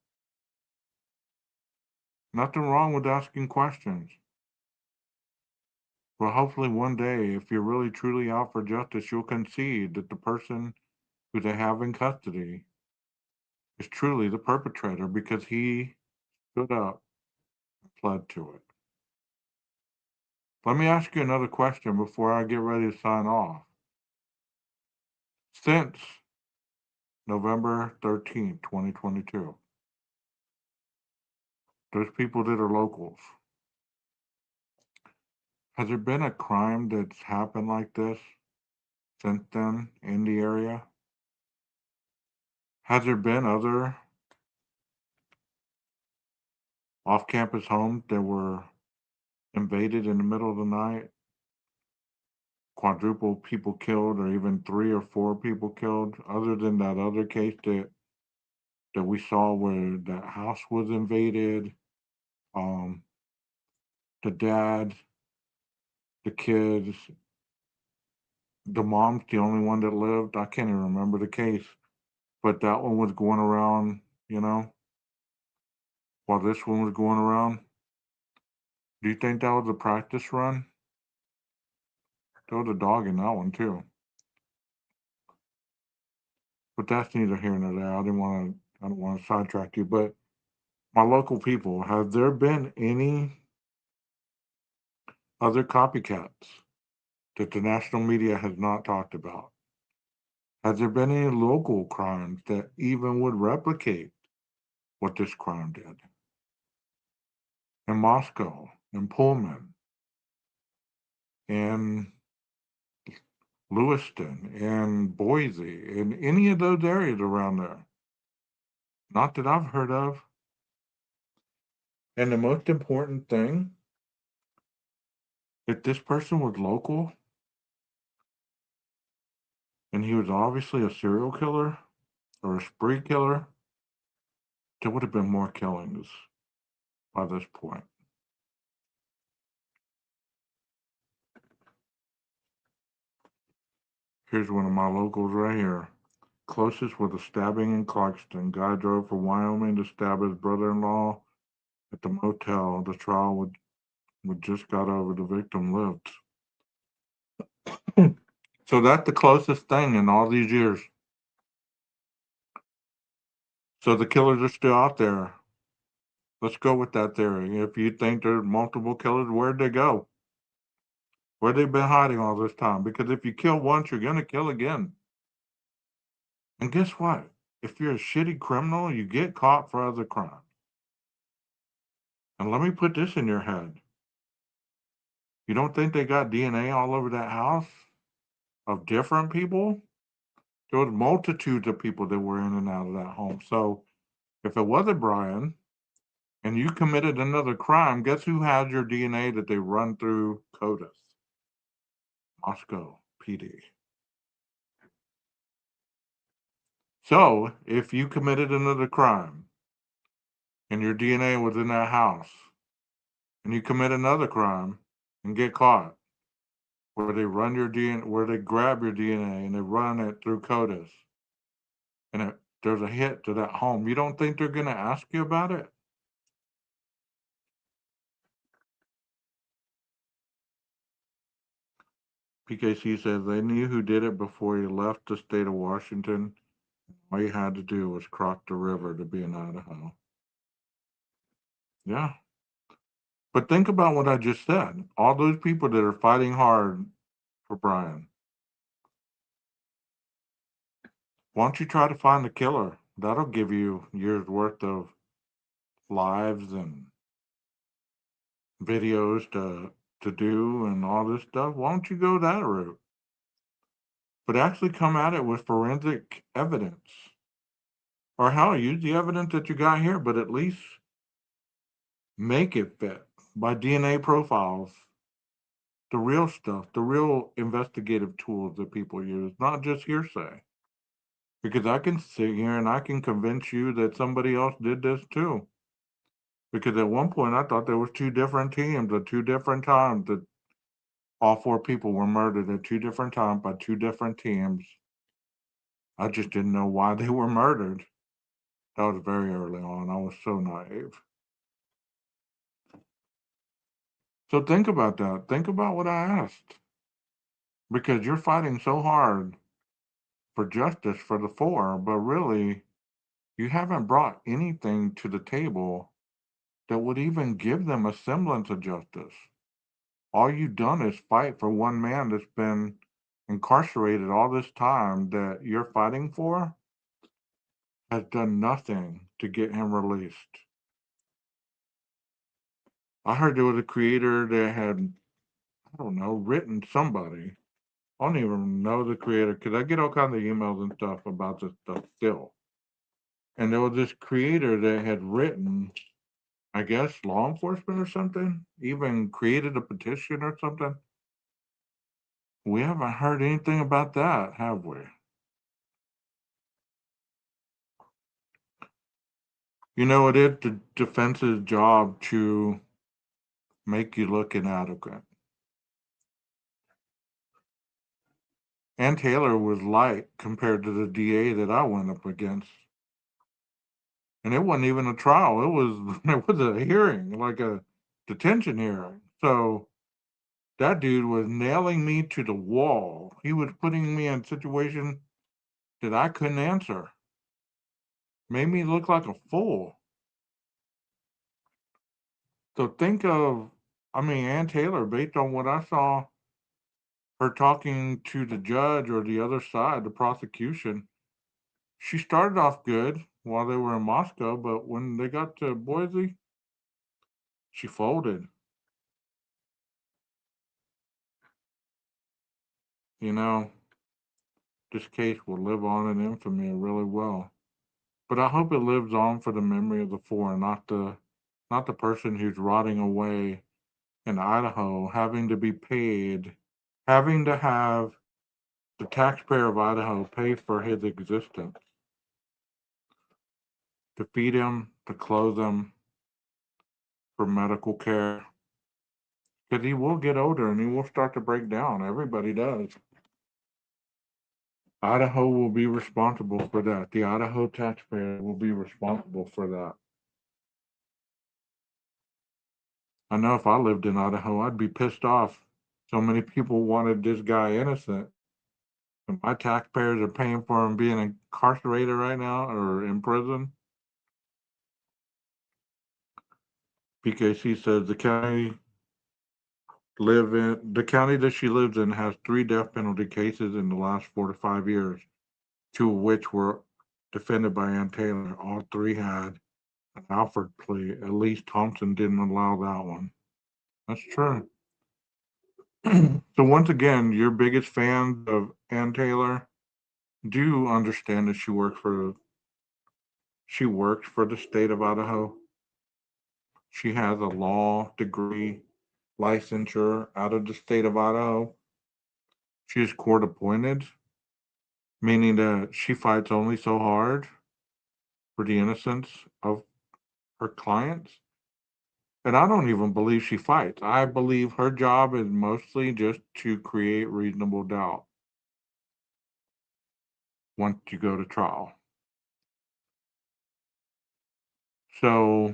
Nothing wrong with asking questions. Well, hopefully one day, if you're really truly out for justice, you'll concede that the person who they have in custody is truly the perpetrator because he stood up and pled to it. Let me ask you another question before I get ready to sign off. Since November 13th, 2022, those people that are locals, has there been a crime that's happened like this since then in the area? Has there been other off-campus homes that were invaded in the middle of the night, quadruple people killed, or even 3 or 4 people killed, other than that other case that we saw where the house was invaded, um, the dad, the kids, the mom's the only one that lived. I can't even remember the case, but that one was going around, while this one was going around. Do you think that was a practice run? There was a dog in that one too. But that's neither here nor there. I don't want to sidetrack you, but my local people, have there been any other copycats that the national media has not talked about? Has there been any local crimes that even would replicate what this crime did? In Moscow, in Pullman, in Lewiston, in Boise, in any of those areas around there? Not that I've heard of. And the most important thing, if this person was local and he was obviously a serial killer or a spree killer, there would have been more killings by this point. Here's one of my locals right here. Closest was a stabbing in Clarkston. Guy drove from Wyoming to stab his brother-in-law at the motel. The trial would just got over. The victim lived. So that's the closest thing in all these years. So the killers are still out there. Let's go with that theory. If you think there's multiple killers, where'd they go? Where they been hiding all this time? Because if you kill once, you're gonna kill again. And guess what? If you're a shitty criminal, you get caught for other crimes. And let me put this in your head. You don't think they got DNA all over that house of different people? There was multitudes of people that were in and out of that home. So if it wasn't Brian and you committed another crime, guess who has your DNA that they run through CODIS? Moscow PD. So if you committed another crime and your DNA was in that house and you commit another crime and get caught, where they run your DNA, where they grab your DNA and they run it through CODIS, and there's a hit to that home, you don't think they're going to ask you about it? PKC says they knew who did it before he left the state of Washington. All he had to do was cross the river to be in Idaho. Yeah. But think about what I just said. All those people that are fighting hard for Brian. Why don't you try to find the killer? That'll give you years worth of lives and videos to do and all this stuff. Why don't you go that route? But actually come at it with forensic evidence. Or hell, use the evidence that you got here, but at least make it fit by DNA profiles, the real stuff, the real investigative tools that people use, not just hearsay. Because I can sit here and I can convince you that somebody else did this too. Because at one point I thought there was two different teams at two different times that all four people were murdered at two different times by two different teams. I just didn't know why they were murdered. That was very early on. I was so naive. So think about that. Think about what I asked. Because you're fighting so hard for justice for the four, but really, you haven't brought anything to the table that would even give them a semblance of justice. All you've done is fight for one man that's been incarcerated all this time that you're fighting for, has done nothing to get him released. I heard there was a creator that had, I don't know, written somebody. I don't even know the creator because I get all kinds of emails and stuff about this stuff still. And there was this creator that had written, I guess, law enforcement or something, even created a petition or something. We haven't heard anything about that, have we? You know, it is the defense's job to make you look inadequate. And Taylor was light compared to the DA that I went up against. And it wasn't even a trial. It was a hearing, like a detention hearing. So that dude was nailing me to the wall. He was putting me in a situation that I couldn't answer. Made me look like a fool. So think of, I mean, Ann Taylor, based on what I saw her talking to the judge or the other side, the prosecution, she started off good while they were in Moscow, but when they got to Boise, she folded. You know, this case will live on in infamy really well. But I hope it lives on for the memory of the four, and not the person who's rotting away in Idaho, having to be paid, having to have the taxpayer of Idaho pay for his existence, to feed him, to clothe him, for medical care. Because he will get older and he will start to break down. Everybody does. Idaho will be responsible for that. The Idaho taxpayer will be responsible for that. I know if I lived in Idaho, I'd be pissed off. So many people wanted this guy innocent. And my taxpayers are paying for him being incarcerated right now or in prison because he says the county that she lives in has 3 death penalty cases in the last 4 to 5 years, 2 of which were defended by Ann Taylor. All 3 had an Alford plea. At least Thompson didn't allow that one. That's true. So once again, your biggest fans of Ann Taylor do understand that she worked for the state of Idaho. She has a law degree licensure out of the state of Idaho. She is court appointed, meaning that she fights only so hard for the innocence of her clients. And I don't even believe she fights. I believe her job is mostly just to create reasonable doubt once you go to trial. So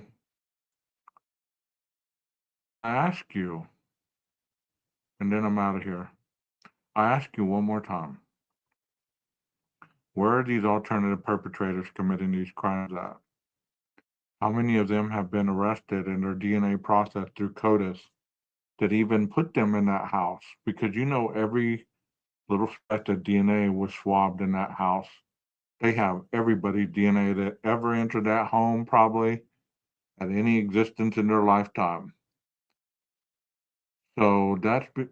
I ask you, and then I'm out of here. I ask you one more time. Where are these alternative perpetrators committing these crimes at? How many of them have been arrested and their DNA processed through CODIS that even put them in that house? Because you know every little speck of DNA was swabbed in that house. They have everybody's DNA that ever entered that home probably at any existence in their lifetime. So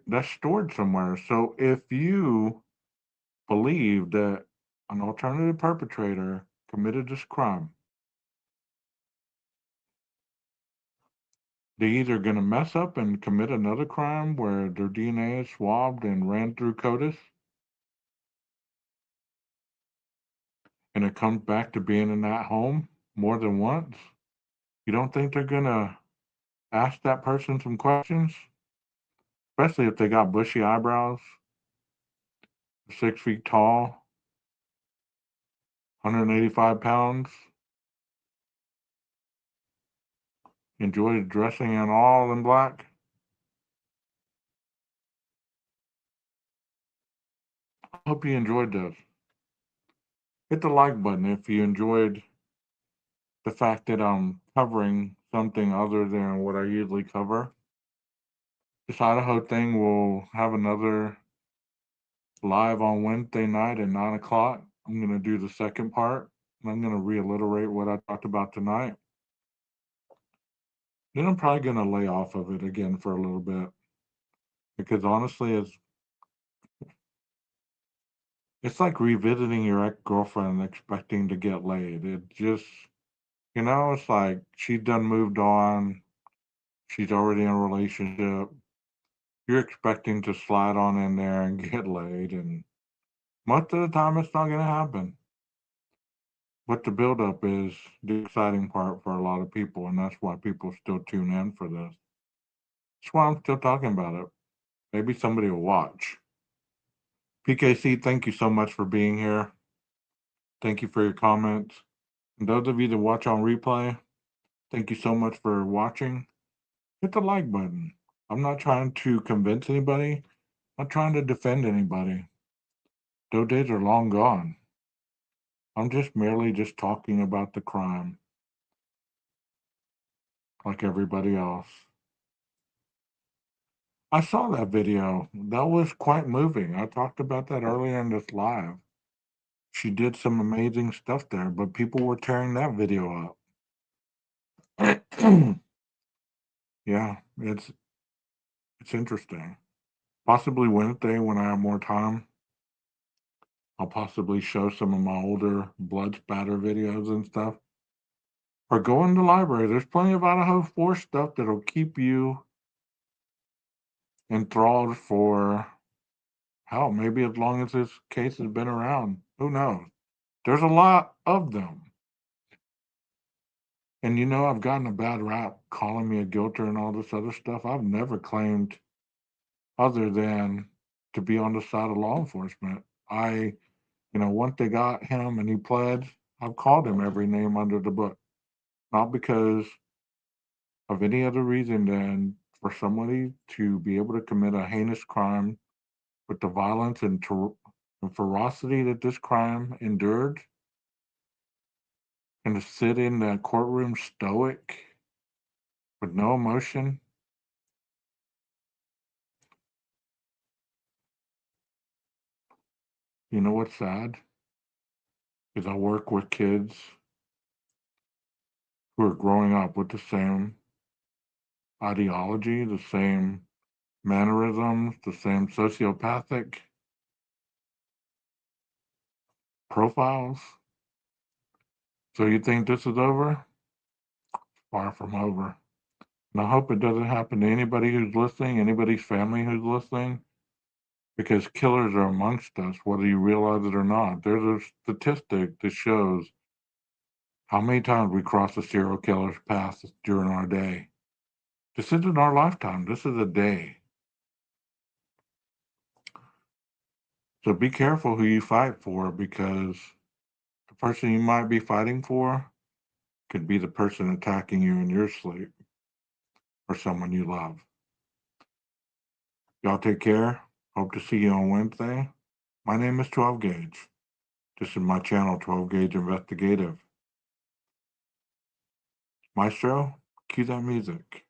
that's stored somewhere. So if you believe that an alternative perpetrator committed this crime, they're either going to mess up and commit another crime where their DNA is swabbed and ran through CODIS, and it comes back to being in that home more than once. You don't think they're going to ask that person some questions? Especially if they got bushy eyebrows, 6 feet tall, 185 pounds, enjoy dressing in all in black. I hope you enjoyed this. Hit the like button if you enjoyed the fact that I'm covering something other than what I usually cover. This Idaho thing will have another live on Wednesday night at 9 o'clock. I'm going to do the second part, and I'm going to reiterate what I talked about tonight. Then I'm probably going to lay off of it again for a little bit, because honestly, it's like revisiting your ex-girlfriend expecting to get laid. It just, it's like she's done moved on. She's already in a relationship. You're expecting to slide on in there and get laid, and most of the time it's not going to happen. But the buildup is the exciting part for a lot of people, and that's why people still tune in for this. That's why I'm still talking about it. Maybe somebody will watch. PKC, thank you so much for being here. Thank you for your comments. And those of you that watch on replay, thank you so much for watching. Hit the like button. I'm not trying to convince anybody. I'm not trying to defend anybody. Those days are long gone. I'm just merely just talking about the crime like everybody else. I saw that video. That was quite moving. I talked about that earlier in this live. She did some amazing stuff there, but people were tearing that video up. Yeah, it's interesting. Possibly Wednesday when I have more time, I'll possibly show some of my older blood spatter videos and stuff. Or go in the library. There's plenty of Idaho 4 stuff that'll keep you enthralled for hell, maybe as long as this case has been around. Who knows? There's a lot of them. And I've gotten a bad rap calling me a guilter and all this other stuff. I've never claimed other than to be on the side of law enforcement. Once they got him and he pled, I've called him every name under the book. Not because of any other reason than for somebody to be able to commit a heinous crime with the violence and ferocity that this crime endured, and to sit in the courtroom stoic with no emotion. You know what's sad? Is I work with kids who are growing up with the same ideology, the same mannerisms, the same sociopathic profiles. So you think this is over? Far from over. And I hope it doesn't happen to anybody who's listening, anybody's family who's listening, because killers are amongst us, whether you realize it or not. There's a statistic that shows how many times we cross a serial killer's path during our day. This isn't our lifetime. This is a day. So be careful who you fight for, because the person you might be fighting for could be the person attacking you in your sleep, or someone you love. Y'all take care. Hope to see you on Wednesday. My name is 12 Gauge. This is my channel, 12 Gauge Investigative. Maestro, cue that music.